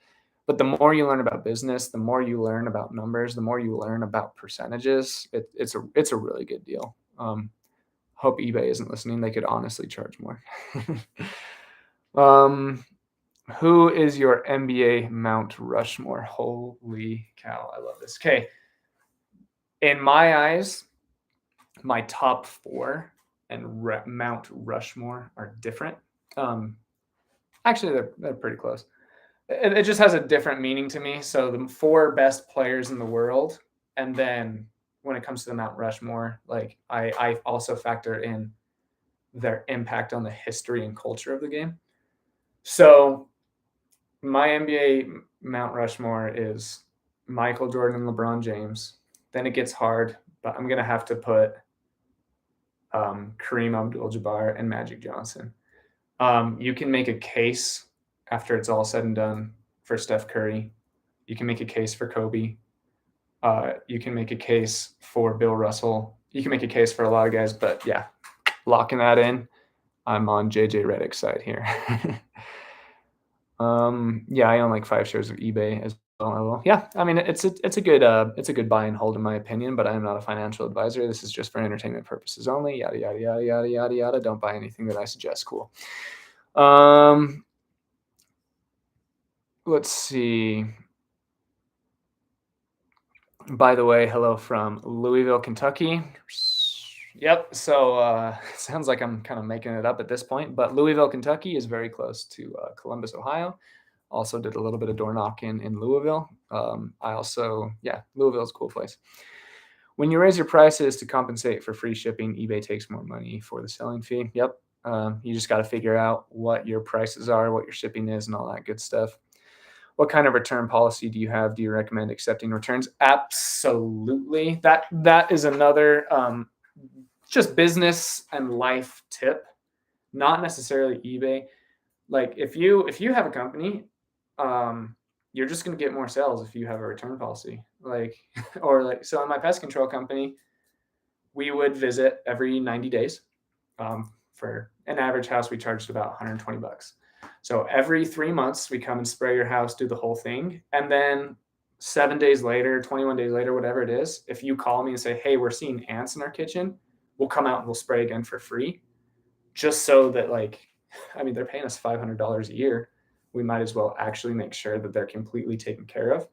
But the more you learn about business, the more you learn about numbers, the more you learn about percentages, it's a really good deal. Hope eBay isn't listening. They could honestly charge more. Who is your NBA Mount Rushmore? Holy cow, I love this. Okay. In my eyes, my top four and Mount Rushmore are different. Actually, they're pretty close. It just has a different meaning to me. So the four best players in the world, and then when it comes to the Mount Rushmore, like I also factor in their impact on the history and culture of the game. So my NBA Mount Rushmore is Michael Jordan and LeBron James. Then it gets hard, but I'm gonna have to put Kareem Abdul-Jabbar and Magic Johnson. You can make a case after it's all said and done for Steph Curry. You can make a case for Kobe. You can make a case for Bill Russell. You can make a case for a lot of guys, but yeah, locking that in. I'm on JJ Redick's side here. Yeah, I own like 5 shares of eBay as well. Yeah, I mean it's a good buy and hold in my opinion, but I am not a financial advisor. This is just for entertainment purposes only. Yada yada yada yada yada yada. Don't buy anything that I suggest. Cool. Let's see. By the way, hello from Louisville, Kentucky. Yep. So sounds like I'm kind of making it up at this point, but Louisville, Kentucky is very close to Columbus, Ohio. Also did a little bit of door knocking in Louisville. Louisville's a cool place. When you raise your prices to compensate for free shipping, eBay takes more money for the selling fee. Yep. You just got to figure out what your prices are, what your shipping is, and all that good stuff. What kind of return policy do you have? Do you recommend accepting returns? Absolutely. That is another just business and life tip, not necessarily eBay. Like if you have a company, you're just going to get more sales if you have a return policy. So in my pest control company, we would visit every 90 days. For an average house, we charged about 120 bucks. So every 3 months, we come and spray your house, do the whole thing. And then 7 days later, 21 days later, whatever it is, if you call me and say, hey, we're seeing ants in our kitchen, we'll come out and we'll spray again for free. Just so that they're paying us $500 a year. We might as well actually make sure that they're completely taken care of.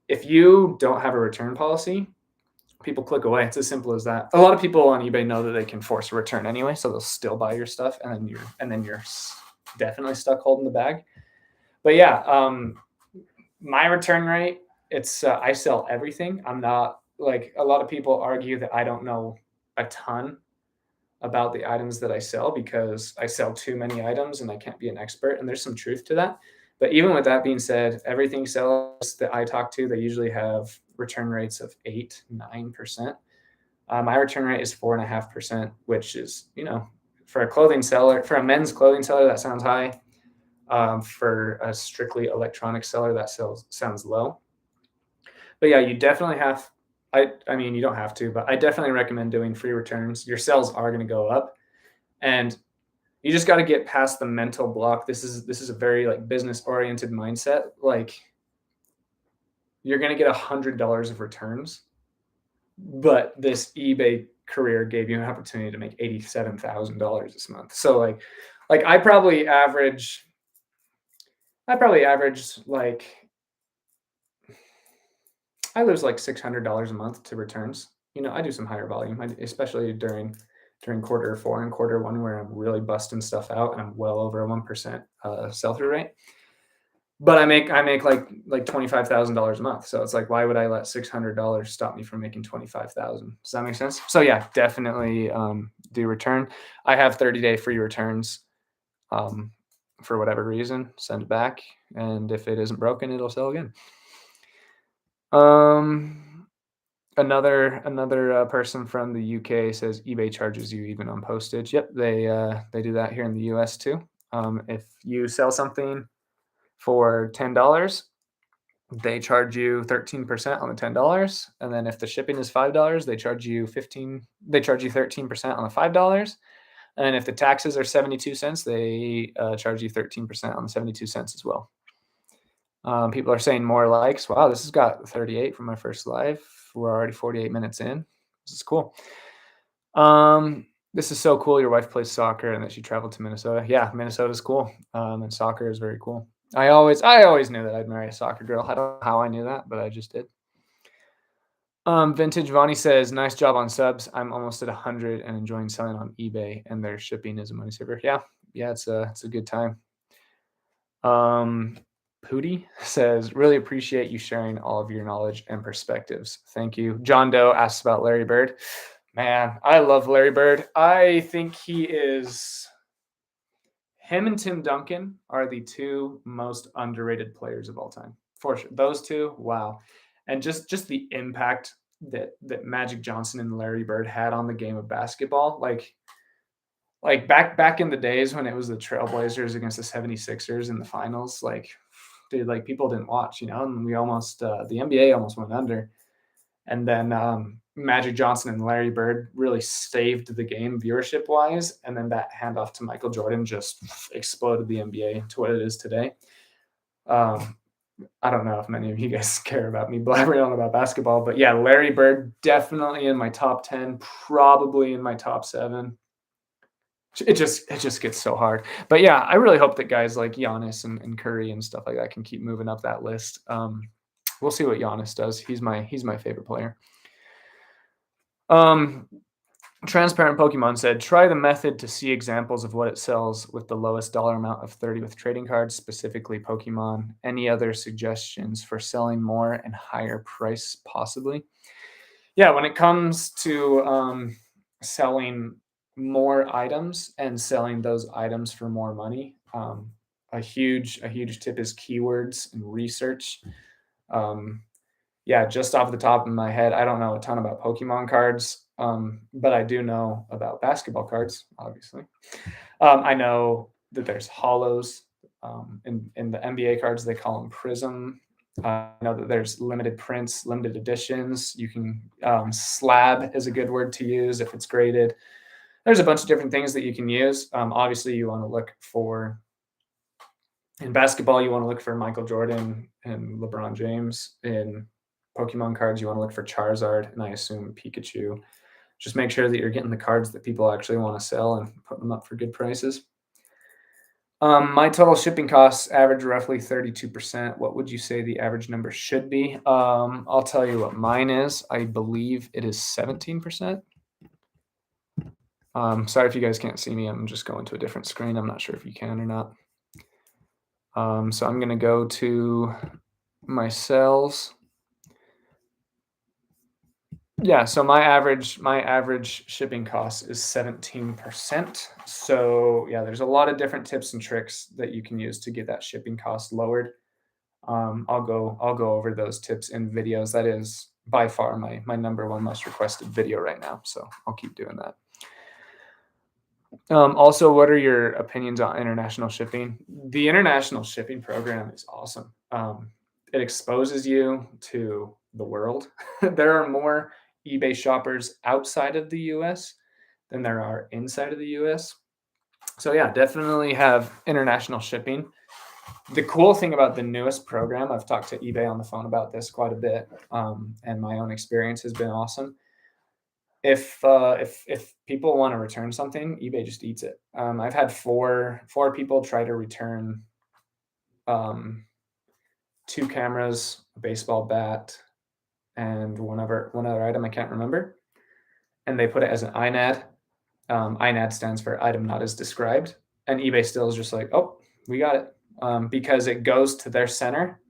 If you don't have a return policy, people click away. It's as simple as that. A lot of people on eBay know that they can force a return anyway, so they'll still buy your stuff, and then you're definitely stuck holding the bag. But yeah, my return rate, it's I sell everything. I'm not like a lot of people argue that I don't know a ton about the items that I sell because I sell too many items and I can't be an expert. And there's some truth to that. But even with that being said, everything sellers that I talk to, they usually have return rates of 8-9%. My return rate is 4.5%, which is, for a men's clothing seller, that sounds high. For a strictly electronic seller, that sounds low. But yeah, you definitely have. I mean, you don't have to, but I definitely recommend doing free returns. Your sales are going to go up, and you just got to get past the mental block. This is a very business oriented mindset. Like you're going to get $100 of returns, but this eBay career gave you an opportunity to make $87,000 this month. So like I probably average I lose $600 a month to returns. I do some higher volume, especially during Q4 and Q1 where I'm really busting stuff out and I'm well over a 1% sell-through rate. But I make like $25,000 a month. So it's like, why would I let $600 stop me from making $25,000? Does that make sense? So yeah, definitely do return. I have 30-day free returns. For whatever reason, send it back, and if it isn't broken, it'll sell again. Another person from the UK says eBay charges you even on postage. Yep, they do that here in the US too. If you sell something for $10, they charge you 13% on the $10, and then if the shipping is $5, they charge you 13% on the $5. And if the taxes are 72 cents, they charge you 13% on the 72 cents as well. People are saying more likes. Wow, this has got 38 from my first live. We're already 48 minutes in. This is cool. This is so cool. Your wife plays soccer and that she traveled to Minnesota. Yeah, Minnesota's cool. And soccer is very cool. I always knew that I'd marry a soccer girl. I don't know how I knew that, but I just did. Vintage Vonnie says, nice job on subs. I'm almost at 100 and enjoying selling on eBay, and their shipping is a money saver. Yeah, it's a good time. Pooty says, really appreciate you sharing all of your knowledge and perspectives. Thank you. John Doe asks about Larry Bird. Man, I love Larry Bird. I think him and Tim Duncan are the two most underrated players of all time. For sure. Those two, wow. And just the impact that Magic Johnson and Larry Bird had on the game of basketball. Like back in the days when it was the Trailblazers against the 76ers in the finals, dude, people didn't watch, and we almost the NBA almost went under. And then Magic Johnson and Larry Bird really saved the game viewership wise. And then that handoff to Michael Jordan just exploded the NBA to what it is today. I don't know if many of you guys care about me blabbering on about basketball, but yeah, Larry Bird definitely in my top 10, probably in my top 7. It just gets so hard. But yeah, I really hope that guys like Giannis and Curry and stuff like that can keep moving up that list. We'll see what Giannis does. He's my favorite player. Transparent Pokemon said, try the method to see examples of what it sells with the lowest dollar amount of 30 with trading cards, specifically Pokemon. Any other suggestions for selling more and higher price, possibly? Yeah, when it comes to selling more items and selling those items for more money, a huge tip is keywords and research. Um, yeah, just off the top of my head, I don't know a ton about Pokemon cards, but I do know about basketball cards, obviously. I know that there's hollows. In the NBA cards, they call them Prism. I know that there's limited prints, limited editions. You can slab is a good word to use if it's graded. There's a bunch of different things that you can use. Obviously, you want to look for in basketball, you want to look for Michael Jordan and LeBron James. In Pokemon cards, you want to look for Charizard and I assume Pikachu. Just make sure that you're getting the cards that people actually want to sell and put them up for good prices. My total shipping costs average roughly 32%. What would you say the average number should be? I'll tell you what mine is. I believe it is 17%. Sorry if you guys can't see me. I'm just going to a different screen. I'm not sure if you can or not. So I'm going to go to my sales. Yeah, so my average shipping cost is 17%. So yeah, there's a lot of different tips and tricks that you can use to get that shipping cost lowered. I'll go over those tips in videos. That is by far my number one most requested video right now. So I'll keep doing that. Also, what are your opinions on international shipping? The international shipping program is awesome. It exposes you to the world. There are more eBay shoppers outside of the US than there are inside of the US. So yeah, definitely have international shipping. The cool thing about the newest program, I've talked to eBay on the phone about this quite a bit, and my own experience has been awesome. If people want to return something, eBay just eats it. I've had four people try to return um, two cameras, a baseball bat, and one other item I can't remember, and they put it as an INAD. INAD stands for item not as described, and eBay still is just like, oh, we got it, because it goes to their center,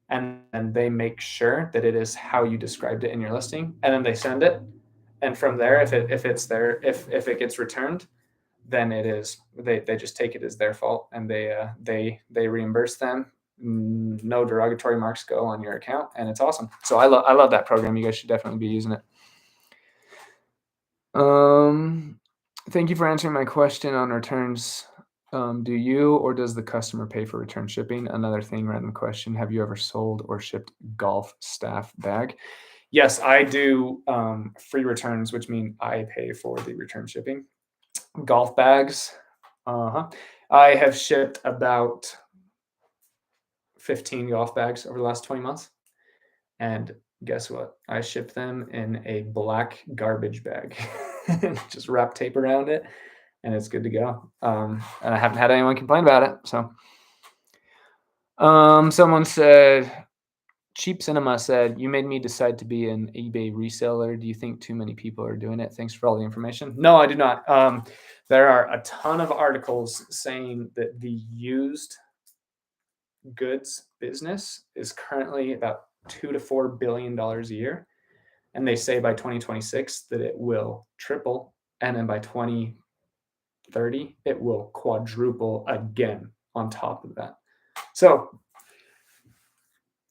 and they make sure that it is how you described it in your listing, and then they send it. And from there, if it gets returned, then it is they just take it as their fault and they reimburse them. No derogatory marks go on your account, and it's awesome. So I love that program. You guys should definitely be using it. Thank you for answering my question on returns. Do you or does the customer pay for return shipping? Another thing, random question. Have you ever sold or shipped golf staff bag? Yes, I do free returns, which mean I pay for the return shipping. Golf bags. I have shipped about 15 golf bags over the last 20 months. And guess what? I shipped them in a black garbage bag. Just wrap tape around it, and it's good to go. And I haven't had anyone complain about it. So, someone said, Cheap Cinema said, you made me decide to be an eBay reseller. Do you think too many people are doing it? Thanks for all the information. No, I do not. There are a ton of articles saying that the used goods business is currently about $2 to $4 billion a year. And they say by 2026 that it will triple. And then by 2030, it will quadruple again on top of that. So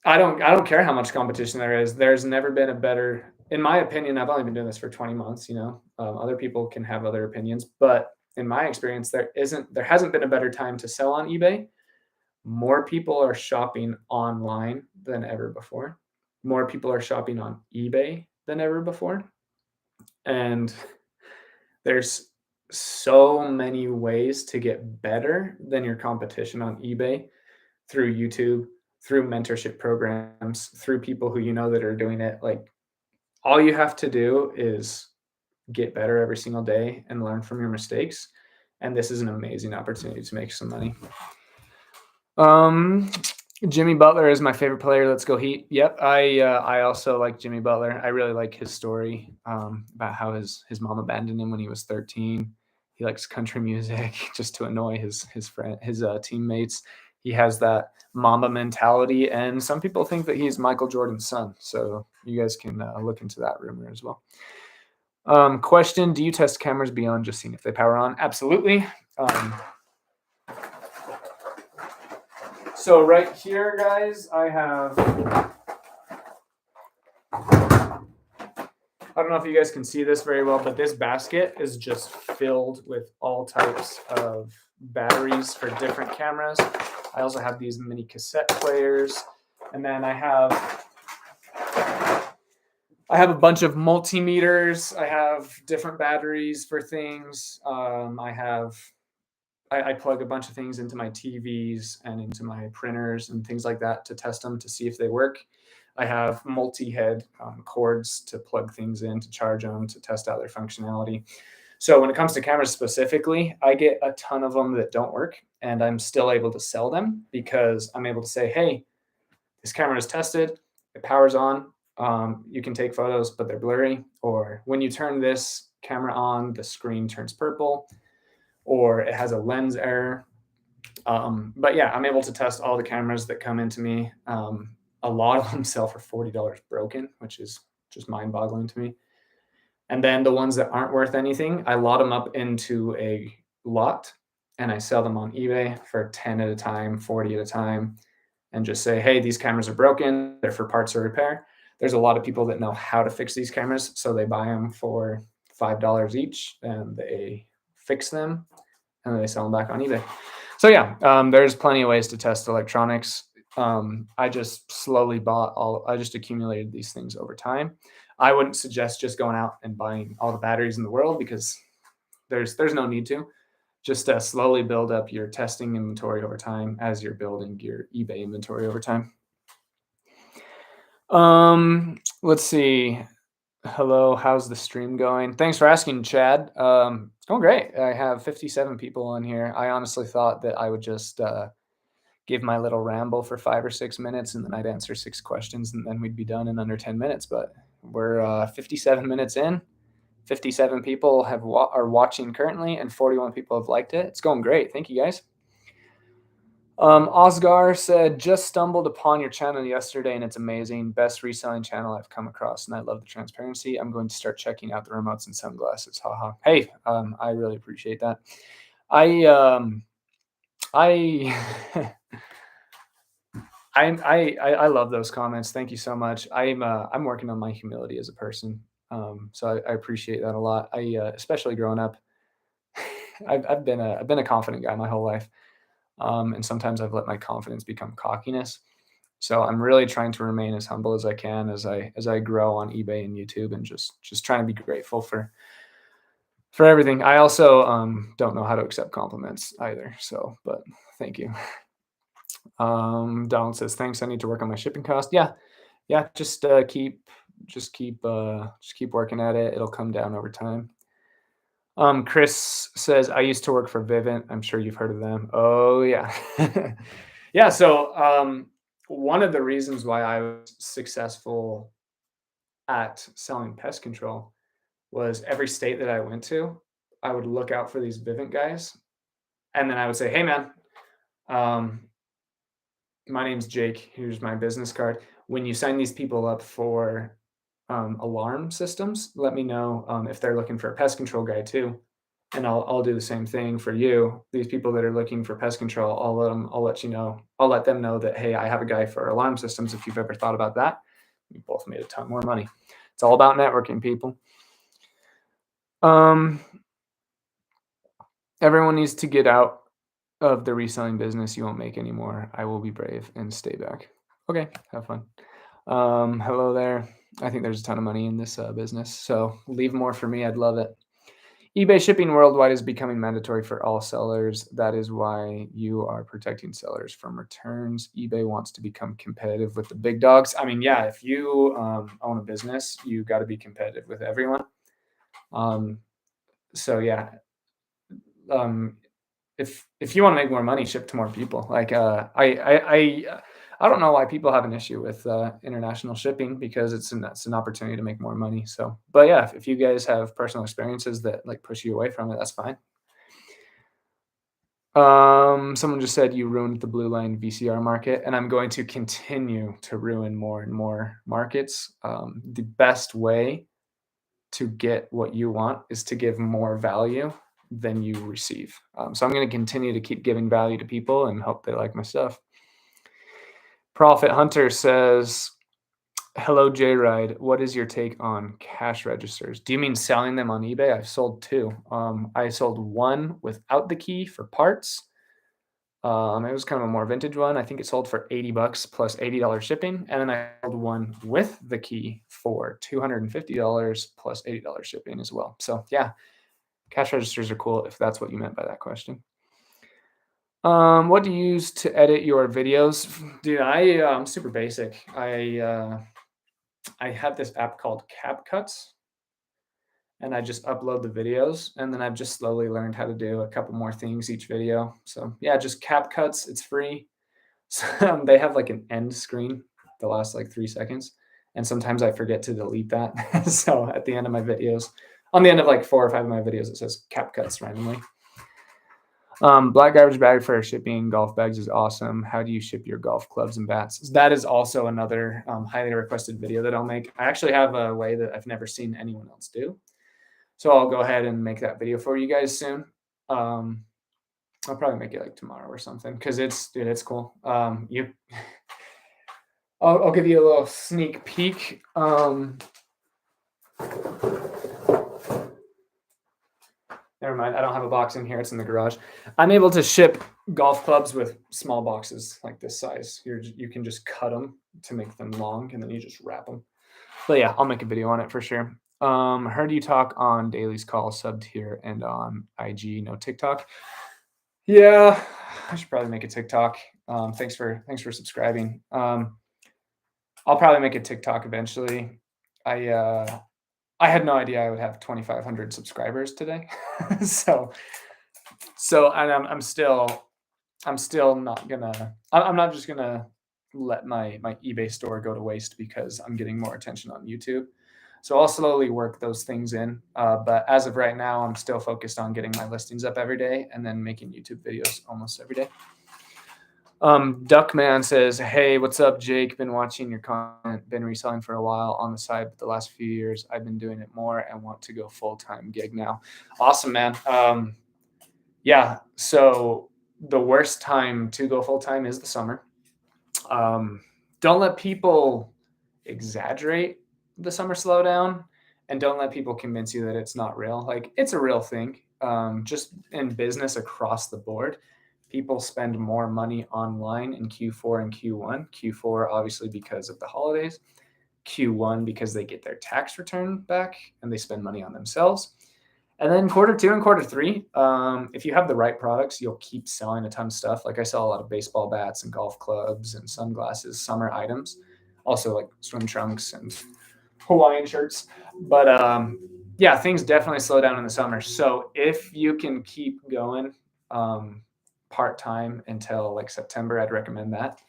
I don't care how much competition there is. There's never been a better, in my opinion, I've only been doing this for 20 months, other people can have other opinions, but in my experience, there hasn't been a better time to sell on eBay. More people are shopping online than ever before. More people are shopping on eBay than ever before. And there's so many ways to get better than your competition on eBay through YouTube, through mentorship programs, through people who that are doing it. Like, all you have to do is get better every single day and learn from your mistakes. And this is an amazing opportunity to make some money. Jimmy Butler is my favorite player. Let's go Heat. Yep, I also like Jimmy Butler. I really like his story about how his mom abandoned him when he was 13. He likes country music just to annoy his teammates. He has that Mamba mentality, and some people think that he's Michael Jordan's son. So you guys can look into that rumor as well. Question: do you test cameras beyond just seeing if they power on? Absolutely. So right here, guys, I don't know if you guys can see this very well, but this basket is just filled with all types of batteries for different cameras. I also have these mini cassette players, and then I have a bunch of multimeters. I have different batteries for things. I plug a bunch of things into my TVs and into my printers and things like that to test them to see if they work. I have multi-head cords to plug things in, to charge them, to test out their functionality. So when it comes to cameras specifically, I get a ton of them that don't work, and I'm still able to sell them because I'm able to say, hey, this camera is tested, it powers on, you can take photos, but they're blurry. Or when you turn this camera on, the screen turns purple, or it has a lens error. But yeah, I'm able to test all the cameras that come into me. A lot of them sell for $40 broken, which is just mind boggling to me. And then the ones that aren't worth anything, I lot them up into a lot and I sell them on eBay for 10 at a time, 40 at a time, and just say, hey, these cameras are broken. They're for parts or repair. There's a lot of people that know how to fix these cameras. So they buy them for $5 each and they fix them and then they sell them back on eBay. So yeah, there's plenty of ways to test electronics. I just I just accumulated these things over time. I wouldn't suggest just going out and buying all the batteries in the world because there's no need to. Just slowly build up your testing inventory over time as you're building your eBay inventory over time. Let's see. Hello, how's the stream going? Thanks for asking, Chad. It's going great. I have 57 people on here. I honestly thought that I would just give my little ramble for 5 or 6 minutes and then I'd answer 6 questions and then we'd be done in under 10 minutes. But we're 57 minutes in. 57 people are watching currently and 41 people have liked it. It's going great. Thank you, guys. Osgar said, just stumbled upon your channel yesterday and it's amazing. Best reselling channel I've come across and I love the transparency. I'm going to start checking out the remotes and sunglasses. Haha. Hey, I really appreciate that. I love those comments. Thank you so much. I'm working on my humility as a person. So I appreciate that a lot. Especially growing up, I've been a confident guy my whole life. And sometimes I've let my confidence become cockiness. So I'm really trying to remain as humble as I can as I grow on eBay and YouTube, and just trying to be grateful for everything. I also don't know how to accept compliments either. So, but thank you. Donald says, thanks. I need to work on my shipping cost. Yeah. Just keep working at it. It'll come down over time. Chris says, I used to work for Vivint. I'm sure you've heard of them. Oh yeah. Yeah. So, one of the reasons why I was successful at selling pest control was every state that I went to, I would look out for these Vivint guys. And then I would say, hey man, um, my name's Jake. Here's my business card. When you sign these people up for alarm systems, let me know if they're looking for a pest control guy too, and I'll do the same thing for you. These people that are looking for pest control, I'll let you know. I'll let them know that, hey, I have a guy for alarm systems. If you've ever thought about that, we both made a ton more money. It's all about networking, people. Everyone needs to get out of the reselling business. You won't make any more. I will be brave and stay back. Okay, have fun. Hello there. I think there's a ton of money in this business, so leave more for me. I'd love it. eBay shipping worldwide is becoming mandatory for all sellers. That is why you are protecting sellers from returns. eBay wants to become competitive with the big dogs. I mean, yeah, if you own a business, you got to be competitive with everyone. So yeah, if you want to make more money, ship to more people. Like I don't know why people have an issue with international shipping because it's an opportunity to make more money. So, but yeah, if you guys have personal experiences that like push you away from it, that's fine. Someone just said you ruined the blue line VCR market, and I'm going to continue to ruin more and more markets. The best way to get what you want is to give more value than you receive. So I'm going to continue to keep giving value to people and hope they like my stuff. Profit Hunter says, "Hello, J-Ride. What is your take on cash registers? Do you mean selling them on eBay? I've sold two. I sold one without the key for parts. It was kind of a more vintage one. I think it sold for $80 plus $80 shipping. And then I sold one with the key for $250 plus $80 shipping as well. So yeah, cash registers are cool if that's what you meant by that question. What do you use to edit your videos? Dude, I'm super basic. I have this app called CapCuts, and I just upload the videos, and then I've just slowly learned how to do a couple more things each video. So yeah, just CapCuts. It's free. So, they have like an end screen, the last like 3 seconds, and sometimes I forget to delete that. So at the end of my videos, on the end of like 4 or 5 of my videos, it says CapCuts randomly. Black garbage bag for shipping golf bags is awesome. How do you ship your golf clubs and bats? That is also another highly requested video that I'll make. I actually have a way that I've never seen anyone else do. So I'll go ahead and make that video for you guys soon. I'll probably make it like tomorrow or something because it's cool. I'll give you a little sneak peek. Never mind. I don't have a box in here. It's in the garage. I'm able to ship golf clubs with small boxes like this size. You can just cut them to make them long, and then you just wrap them. But yeah, I'll make a video on it for sure. Heard you talk on Daily's Call, subbed here, and on IG, no TikTok. Yeah, I should probably make a TikTok. Thanks for subscribing. I'll probably make a TikTok eventually. I had no idea I would have 2,500 subscribers today. so and I'm still not gonna. I'm not just gonna let my eBay store go to waste because I'm getting more attention on YouTube. So I'll slowly work those things in. But as of right now, I'm still focused on getting my listings up every day and then making YouTube videos almost every day. Duckman says, "Hey, what's up, Jake? Been watching your content, been reselling for a while on the side, but the last few years I've been doing it more and want to go full-time gig now." Awesome, man. Yeah, so the worst time to go full-time is the summer. Don't let people exaggerate the summer slowdown, and don't let people convince you that it's not real. Like, it's a real thing. Just in business across the board, people spend more money online in Q4 and Q1. Q4, obviously, because of the holidays. Q1, because they get their tax return back and they spend money on themselves. And then Q2 and Q3, if you have the right products, you'll keep selling a ton of stuff. Like I sell a lot of baseball bats and golf clubs and sunglasses, summer items, also like swim trunks and Hawaiian shirts. But yeah, things definitely slow down in the summer. So if you can keep going part-time until like September, I'd recommend that.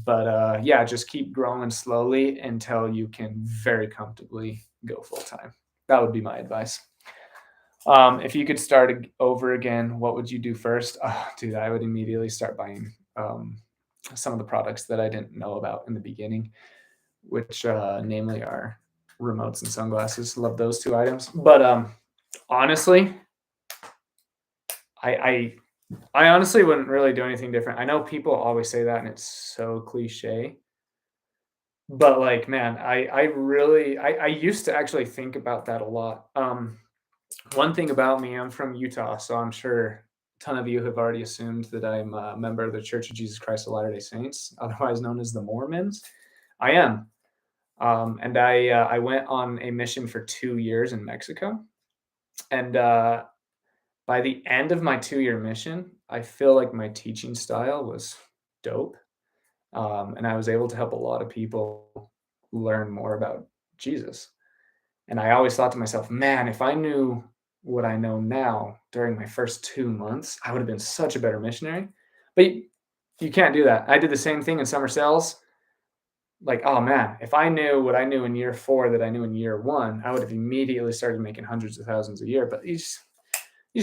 But yeah, just keep growing slowly until you can very comfortably go full-time. That would be my advice. If you could start over again, what would you do first? Dude, I would immediately start buying some of the products that I didn't know about in the beginning, which namely are remotes and sunglasses. Love those two items. But honestly, I honestly wouldn't really do anything different. I know people always say that, and it's so cliche. But like, man, I used to actually think about that a lot. One thing about me, I'm from Utah, so I'm sure a ton of you have already assumed that I'm a member of the Church of Jesus Christ of Latter-day Saints, otherwise known as the Mormons. I am. And I went on a mission for 2 years in Mexico. And by the end of my 2-year mission, I feel like my teaching style was dope. And I was able to help a lot of people learn more about Jesus. And I always thought to myself, man, if I knew what I know now during my first 2 months, I would have been such a better missionary. But You can't do that. I did the same thing in summer sales. Like, oh man, if I knew what I knew in year 4 that I knew in year 1, I would have immediately started making hundreds of thousands a year. But you just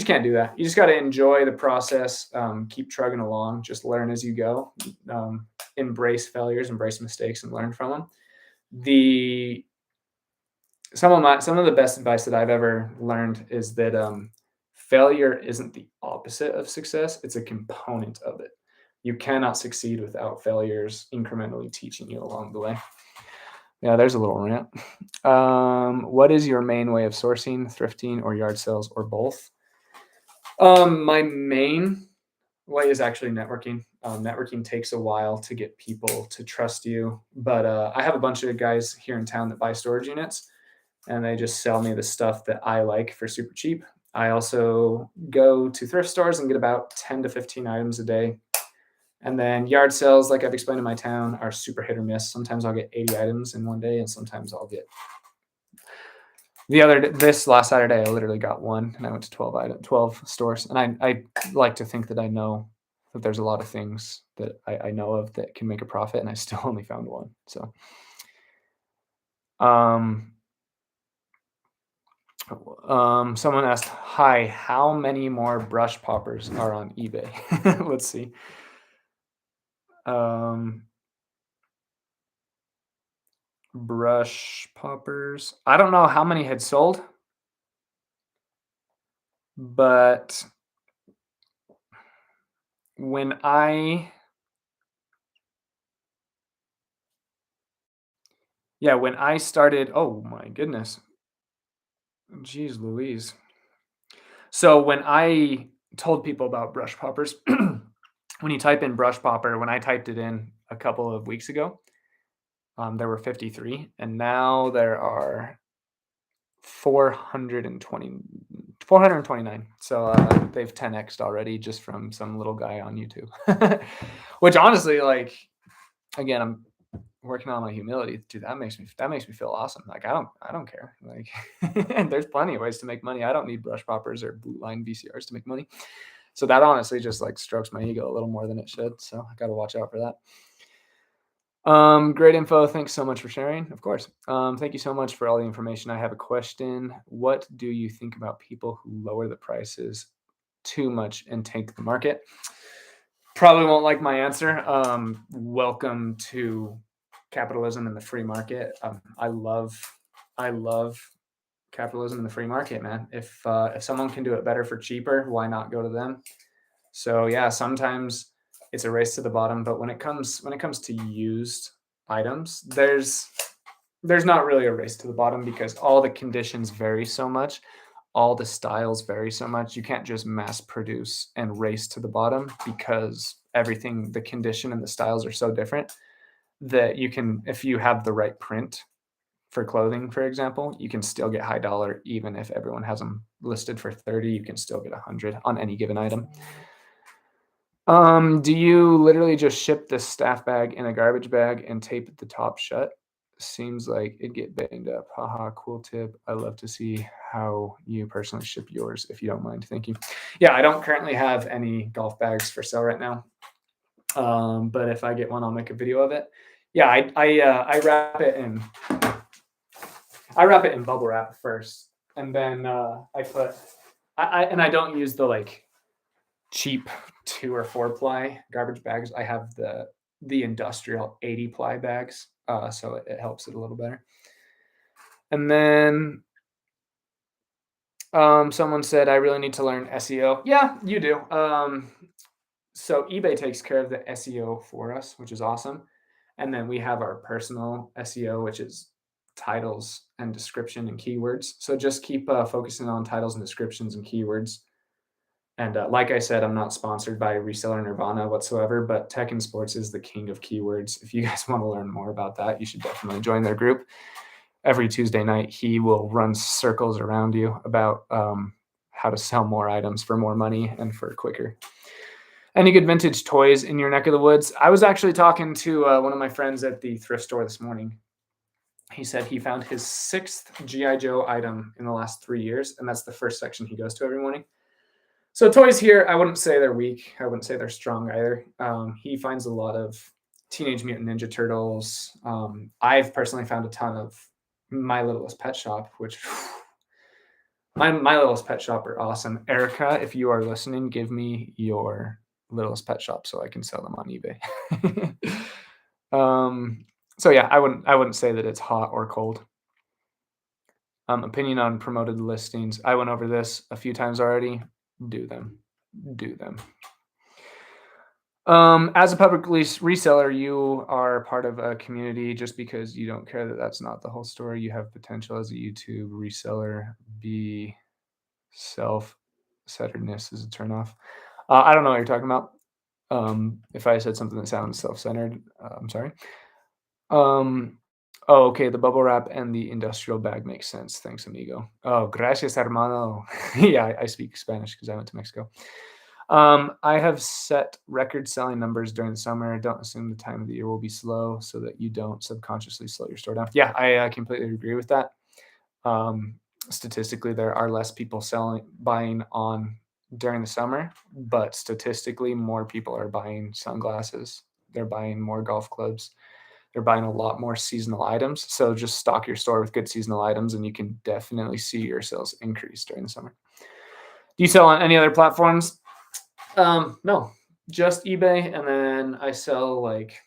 can't do that. You just got to enjoy the process, keep trugging along, just learn as you go, embrace failures, embrace mistakes, and learn from them. The some of the best advice that I've ever learned is that failure isn't the opposite of success; it's a component of it. You cannot succeed without failures incrementally teaching you along the way. Yeah, there's a little rant. What is your main way of sourcing, thrifting, or yard sales, or both? My main way is actually networking. Networking takes a while to get people to trust you, but I have a bunch of guys here in town that buy storage units, and they just sell me the stuff that I like for super cheap. I also go to thrift stores and get about 10 to 15 items a day. And then yard sales, like I've explained in my town, are super hit or miss. Sometimes I'll get 80 items in one day, and sometimes I'll get this last Saturday, I literally got one, and I went to 12 stores. And I like to think that I know that there's a lot of things that I know of that can make a profit, and I still only found one. So, someone asked, "Hi, how many more brush poppers are on eBay?" Let's see. Brush poppers. I don't know how many had sold, but when I started, oh my goodness. Jeez Louise. So when I told people about brush poppers, when you type in brush popper, when I typed it in a couple of weeks ago, there were 53, and now there are 429. So they've 10x'd already just from some little guy on YouTube. Which honestly, like, again, I'm working on my humility. Dude, that makes me feel awesome. Like I don't care. Like and there's plenty of ways to make money. I don't need brush poppers or blue line VCRs to make money. So that honestly just like strokes my ego a little more than it should. So I got to watch out for that. Great info. Thanks so much for sharing. Of course. Thank you so much for all the information. I have a question. What do you think about people who lower the prices too much and take the market? Probably won't like my answer. Welcome to capitalism and the free market. I love capitalism and the free market, man. If someone can do it better for cheaper, why not go to them? So yeah, sometimes it's a race to the bottom, but when it comes to used items, there's not really a race to the bottom because all the conditions vary so much, all the styles vary so much. You can't just mass produce and race to the bottom because everything, the condition and the styles are so different that you can, if you have the right print for clothing, for example, you can still get high dollar even if everyone has them listed for 30. You can still get 100 on any given item. Do you literally just ship the staff bag in a garbage bag and tape the top shut? Seems like it'd get banged up. Haha, cool tip. I'd love to see how you personally ship yours if you don't mind. Thank you. Yeah, I don't currently have any golf bags for sale right now. But if I get one, I'll make a video of it. Yeah, I wrap it in bubble wrap first, and then I put I don't use the like cheap 2 or 4 ply garbage bags. I have the industrial 80 ply bags, so it helps it a little better. And then someone said I really need to learn SEO. Yeah, you do. So eBay takes care of the SEO for us, which is awesome. And then we have our personal SEO, which is titles and description and keywords. So just keep focusing on titles and descriptions and keywords. And like I said, I'm not sponsored by Reseller Nirvana whatsoever, but Tech and Sports is the king of keywords. If you guys want to learn more about that, you should definitely join their group. Every Tuesday night, he will run circles around you about how to sell more items for more money and for quicker. Any good vintage toys in your neck of the woods? I was actually talking to one of my friends at the thrift store this morning. He said he found his 6th G.I. Joe item in the last 3 years, and that's the first section he goes to every morning. So toys here, I wouldn't say they're weak. I wouldn't say they're strong either. He finds a lot of Teenage Mutant Ninja Turtles. I've personally found a ton of My Littlest Pet Shop, which my Littlest Pet Shop are awesome. Erica, if you are listening, give me your Littlest Pet Shop so I can sell them on eBay. So yeah, I wouldn't say that it's hot or cold. Opinion on promoted listings. I went over this a few times already. Do them. Do them. As a public reseller, you are part of a community. Just because you don't care that that's not the whole story, you have potential as a YouTube reseller. Be self-centeredness is a turnoff. I don't know what you're talking about. If I said something that sounds self-centered, I'm sorry. Oh, okay. The bubble wrap and the industrial bag makes sense. Thanks, amigo. Oh, gracias, hermano. Yeah, I speak Spanish because I went to Mexico. I have set record selling numbers during the summer. Don't assume the time of the year will be slow so that you don't subconsciously slow your store down. Yeah, I completely agree with that. Statistically, there are less people buying on during the summer, but statistically, more people are buying sunglasses. They're buying more golf clubs. They're buying a lot more seasonal items. So just stock your store with good seasonal items, and you can definitely see your sales increase during the summer. Do you sell on any other platforms? No, just eBay, and then I sell like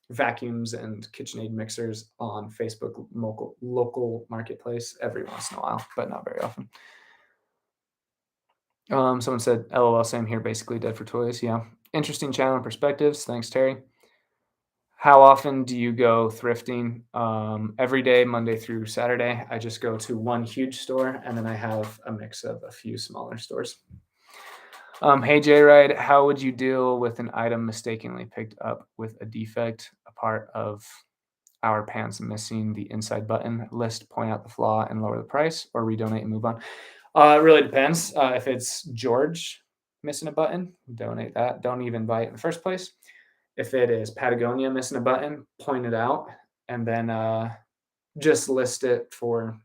vacuums and KitchenAid mixers on Facebook local marketplace every once in a while, but not very often. Someone said, "LOL, same here. Basically dead for toys." Yeah, interesting channel and perspectives. Thanks, Terry. How often do you go thrifting? Every day, Monday through Saturday. I just go to one huge store, and then I have a mix of a few smaller stores. Hey, J-Ride, how would you deal with an item mistakenly picked up with a defect, a part of our pants missing the inside button? List, point out the flaw, and lower the price, or redonate and move on? It really depends. If it's George missing a button, donate that. Don't even buy it in the first place. If it is Patagonia missing a button, point it out, and then just list it for.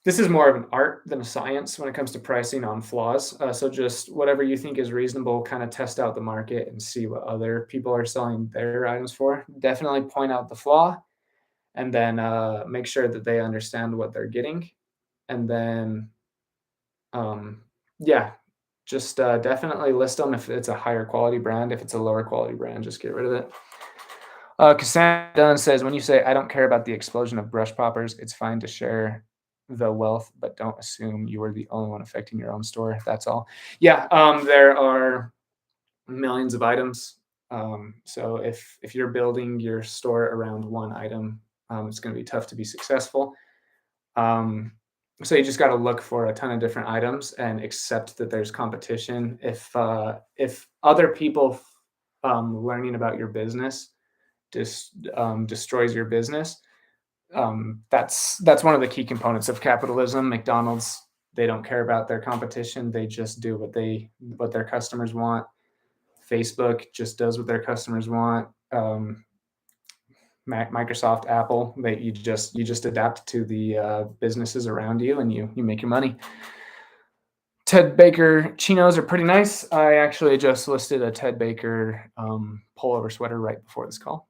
This is more of an art than a science when it comes to pricing on flaws. So just whatever you think is reasonable, kind of test out the market and see what other people are selling their items for. Definitely point out the flaw, and then make sure that they understand what they're getting. And then, yeah, just definitely list them if it's a higher quality brand. If it's a lower quality brand, just get rid of it. Cassandra Dunn says, when you say, I don't care about the explosion of brush poppers, it's fine to share the wealth, but don't assume you are the only one affecting your own store. That's all. Yeah, there are millions of items. So if you're building your store around one item, it's going to be tough to be successful. So you just got to look for a ton of different items and accept that there's competition. If other people learning about your business destroys your business, that's one of the key components of capitalism. McDonald's, they don't care about their competition. They just do what their customers want. Facebook just does what their customers want. Microsoft, Apple, you just adapt to the businesses around you, and you make your money. Ted Baker chinos are pretty nice. I actually just listed a Ted Baker pullover sweater right before this call,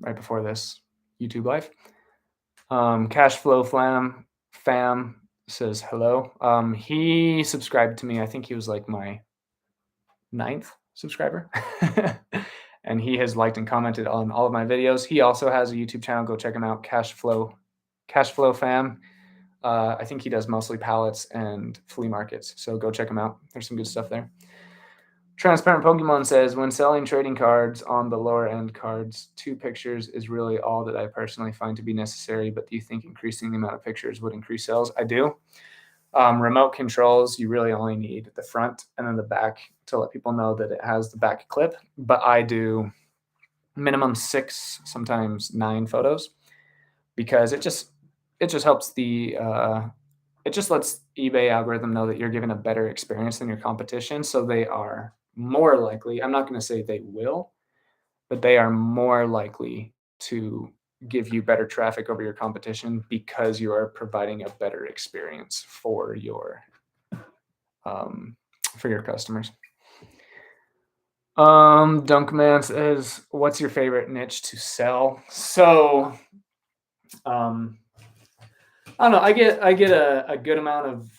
right before this YouTube live. Cashflow fam says hello. He subscribed to me. I think he was like my 9th subscriber. And he has liked and commented on all of my videos. He also has a YouTube channel. Go check him out. Cashflow fam. I think he does mostly pallets and flea markets. So go check him out. There's some good stuff there. Transparent Pokemon says, when selling trading cards on the lower end cards, 2 pictures is really all that I personally find to be necessary. But do you think increasing the amount of pictures would increase sales? I do. Remote controls, you really only need the front and then the back to let people know that it has the back clip. But I do minimum 6, sometimes 9 photos, because it just helps it just lets eBay algorithm know that you're giving a better experience than your competition. So they are more likely, I'm not going to say they will, but they are more likely to give you better traffic over your competition because you are providing a better experience for your for your customers. Dunkman says, what's your favorite niche to sell? So, I don't know. I get a good amount of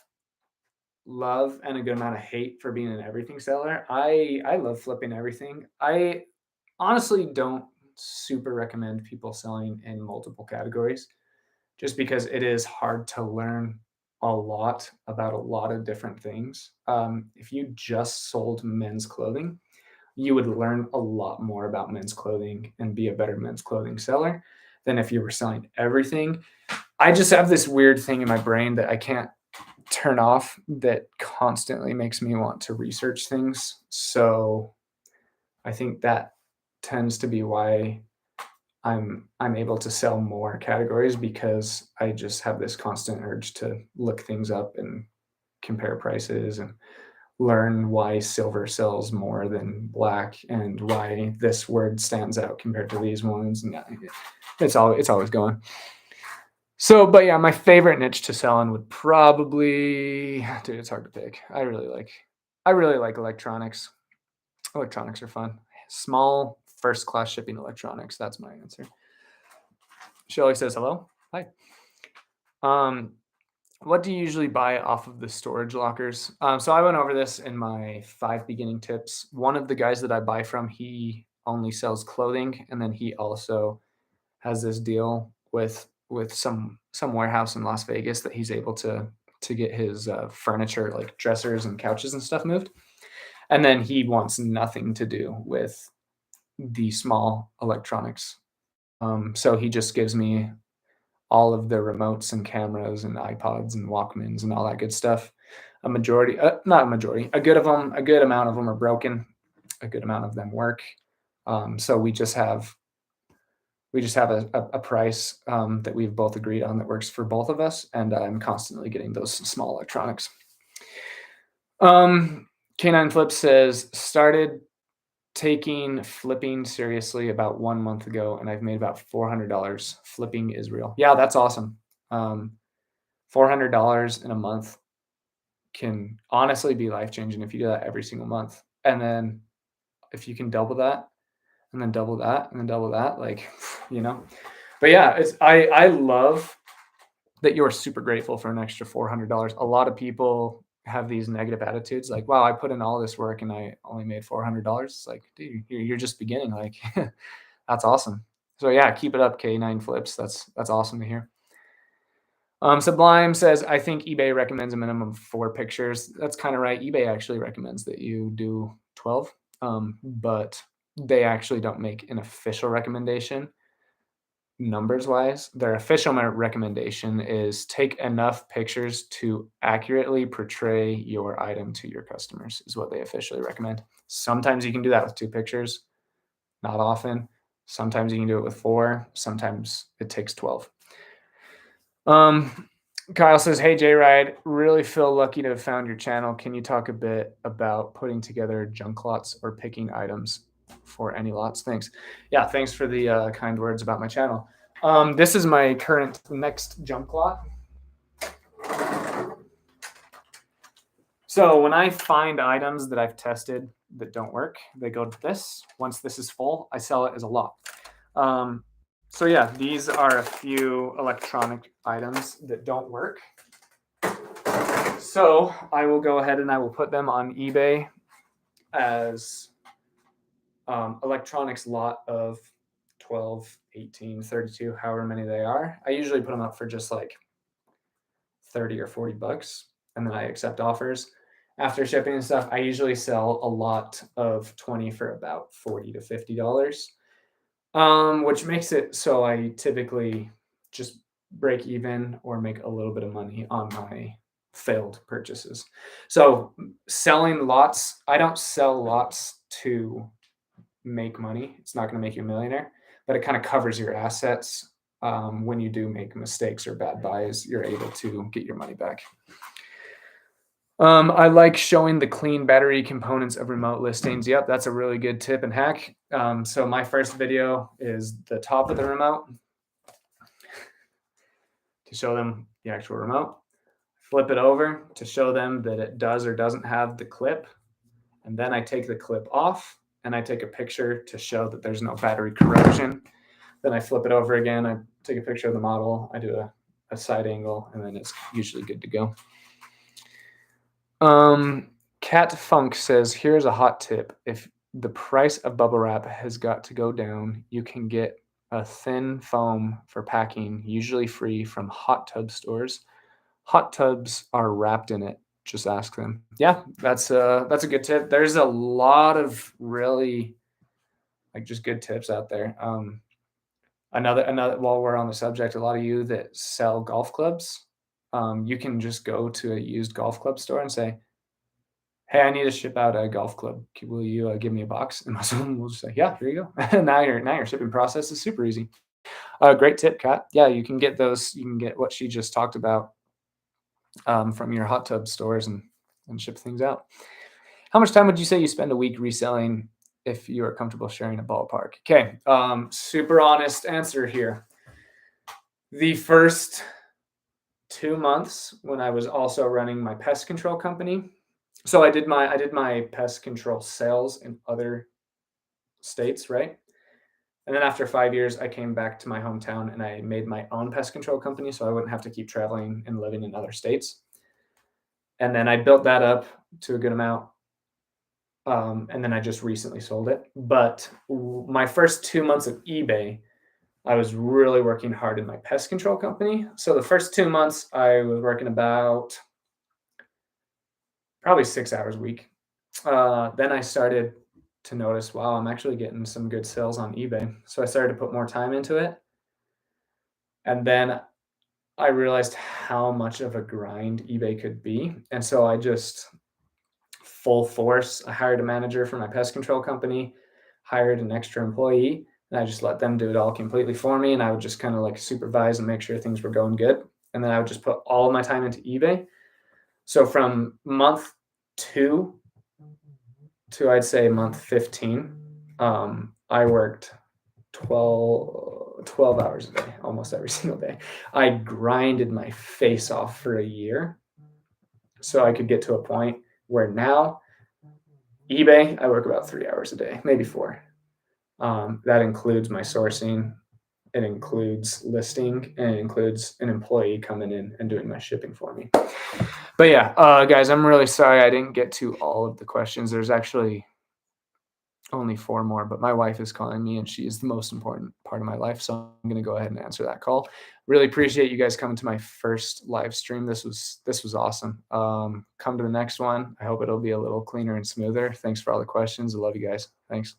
love and a good amount of hate for being an everything seller. I love flipping everything. I honestly don't super recommend people selling in multiple categories just because it is hard to learn a lot about a lot of different things. If you just sold men's clothing, you would learn a lot more about men's clothing and be a better men's clothing seller than if you were selling everything. I just have this weird thing in my brain that I can't turn off that constantly makes me want to research things. So I think that tends to be why I'm able to sell more categories because I just have this constant urge to look things up and compare prices and learn why silver sells more than black and why this word stands out compared to these ones. And it's always going. So, but yeah, my favorite niche to sell in would probably, dude, it's hard to pick. I really like electronics. Electronics are fun. Small first class shipping electronics. That's my answer. Shelly says hello. Hi. What do you usually buy off of the storage lockers? So I went over this in my 5 beginning tips. One of the guys that I buy from, he only sells clothing, and then he also has this deal with some warehouse in Las Vegas that he's able to get his furniture, like dressers and couches and stuff, moved. And then he wants nothing to do with the small electronics. So he just gives me all of the remotes and cameras and iPods and Walkmans and all that good stuff. Not a majority, a good amount of them are broken. A good amount of them work. So we just have a price that we've both agreed on that works for both of us, and I'm constantly getting those small electronics. K9 Flip says, started taking flipping seriously about 1 month ago, and I've made about $400 flipping Israel. Yeah, that's awesome. $400 in a month can honestly be life-changing if you do that every single month. And then if you can double that, and then double that, and then double that, like, But yeah, I love that you're super grateful for an extra $400. A lot of people have these negative attitudes like, wow, I put in all this work and I only made $400. It's like, dude, you're just beginning. Like, that's awesome. So yeah, keep it up, K9 Flips. That's awesome to hear. Sublime says, I think eBay recommends a minimum of 4 pictures. That's kind of right. eBay actually recommends that you do 12, but they actually don't make an official recommendation numbers wise. Their official recommendation is take enough pictures to accurately portray your item to your customers, is what they officially recommend. Sometimes you can do that with 2 pictures, not often. Sometimes you can do it with 4. Sometimes it takes 12. Kyle says, hey, J-Ride, really feel lucky to have found your channel. Can you talk a bit about putting together junk lots or picking items for any lots? Thanks. Yeah, thanks for the kind words about my channel. This is my current next junk lot. So when I find items that I've tested that don't work, they go to this. Once this is full, I sell it as a lot. So yeah, these are a few electronic items that don't work. So I will go ahead and I will put them on eBay as electronics lot of 12, 18, 32, however many they are. I usually put them up for just like 30 or 40 bucks, and then I accept offers. After shipping and stuff, I usually sell a lot of 20 for about $40 to $50. Which makes it so I typically just break even or make a little bit of money on my failed purchases. So selling lots, I don't sell lots to make money. It's not going to make you a millionaire, but it kind of covers your assets. When you do make mistakes or bad buys, you're able to get your money back. I like showing the clean battery components of remote listings. Yep, that's a really good tip and hack. So my first video is the top of the remote to show them the actual remote. flip it over to show them that it does or doesn't have the clip. And then I take the clip off and I take a picture to show that there's no battery corrosion. Then I flip it over again. I take a picture of the model. I do a side angle, and then it's usually good to go. Cat Funk says, here's a hot tip. If the price of bubble wrap has got to go down, you can get a thin foam for packing, usually free from hot tub stores. Hot tubs are wrapped in it. Just ask them. Yeah, that's a good tip. There's a lot of really just good tips out there. Another while we're on the subject, a lot of you that sell golf clubs, you can just go to a used golf club store and say, hey, I need to ship out a golf club. Will you give me a box? And someone will just say, yeah, here you go. now your shipping process is super easy. Great tip, Kat. Yeah, you can get those. You can get what she just talked about from your hot tub stores and ship things out. How much time would you say you spend a week reselling if you are comfortable sharing a ballpark? Okay, super honest answer here. The first 2 months when I was also running my pest control company, so I did my pest control sales in other states, right? And then after 5 years, I came back to my hometown and I made my own pest control company so I wouldn't have to keep traveling and living in other states. And then I built that up to a good amount. And then I just recently sold it. But my first 2 months of eBay, I was really working hard in my pest control company. So the first 2 months, I was working about probably 6 hours a week. Then I started to notice, wow, I'm actually getting some good sales on eBay. So I started to put more time into it. And then I realized how much of a grind eBay could be. And so I just full force, I hired a manager for my pest control company, hired an extra employee, and I just let them do it all completely for me. And I would just kind of supervise and make sure things were going good. And then I would just put all of my time into eBay. So from month 2 to I'd say month 15, I worked 12 hours a day, almost every single day. I grinded my face off for a year so I could get to a point where now eBay, I work about 3 hours a day, maybe 4. That includes my sourcing. It includes listing, and it includes an employee coming in and doing my shipping for me. But yeah, guys, I'm really sorry I didn't get to all of the questions. There's actually only 4 more, but my wife is calling me and she is the most important part of my life. So I'm going to go ahead and answer that call. Really appreciate you guys coming to my first live stream. This was awesome. Come to the next one. I hope it'll be a little cleaner and smoother. Thanks for all the questions. I love you guys. Thanks.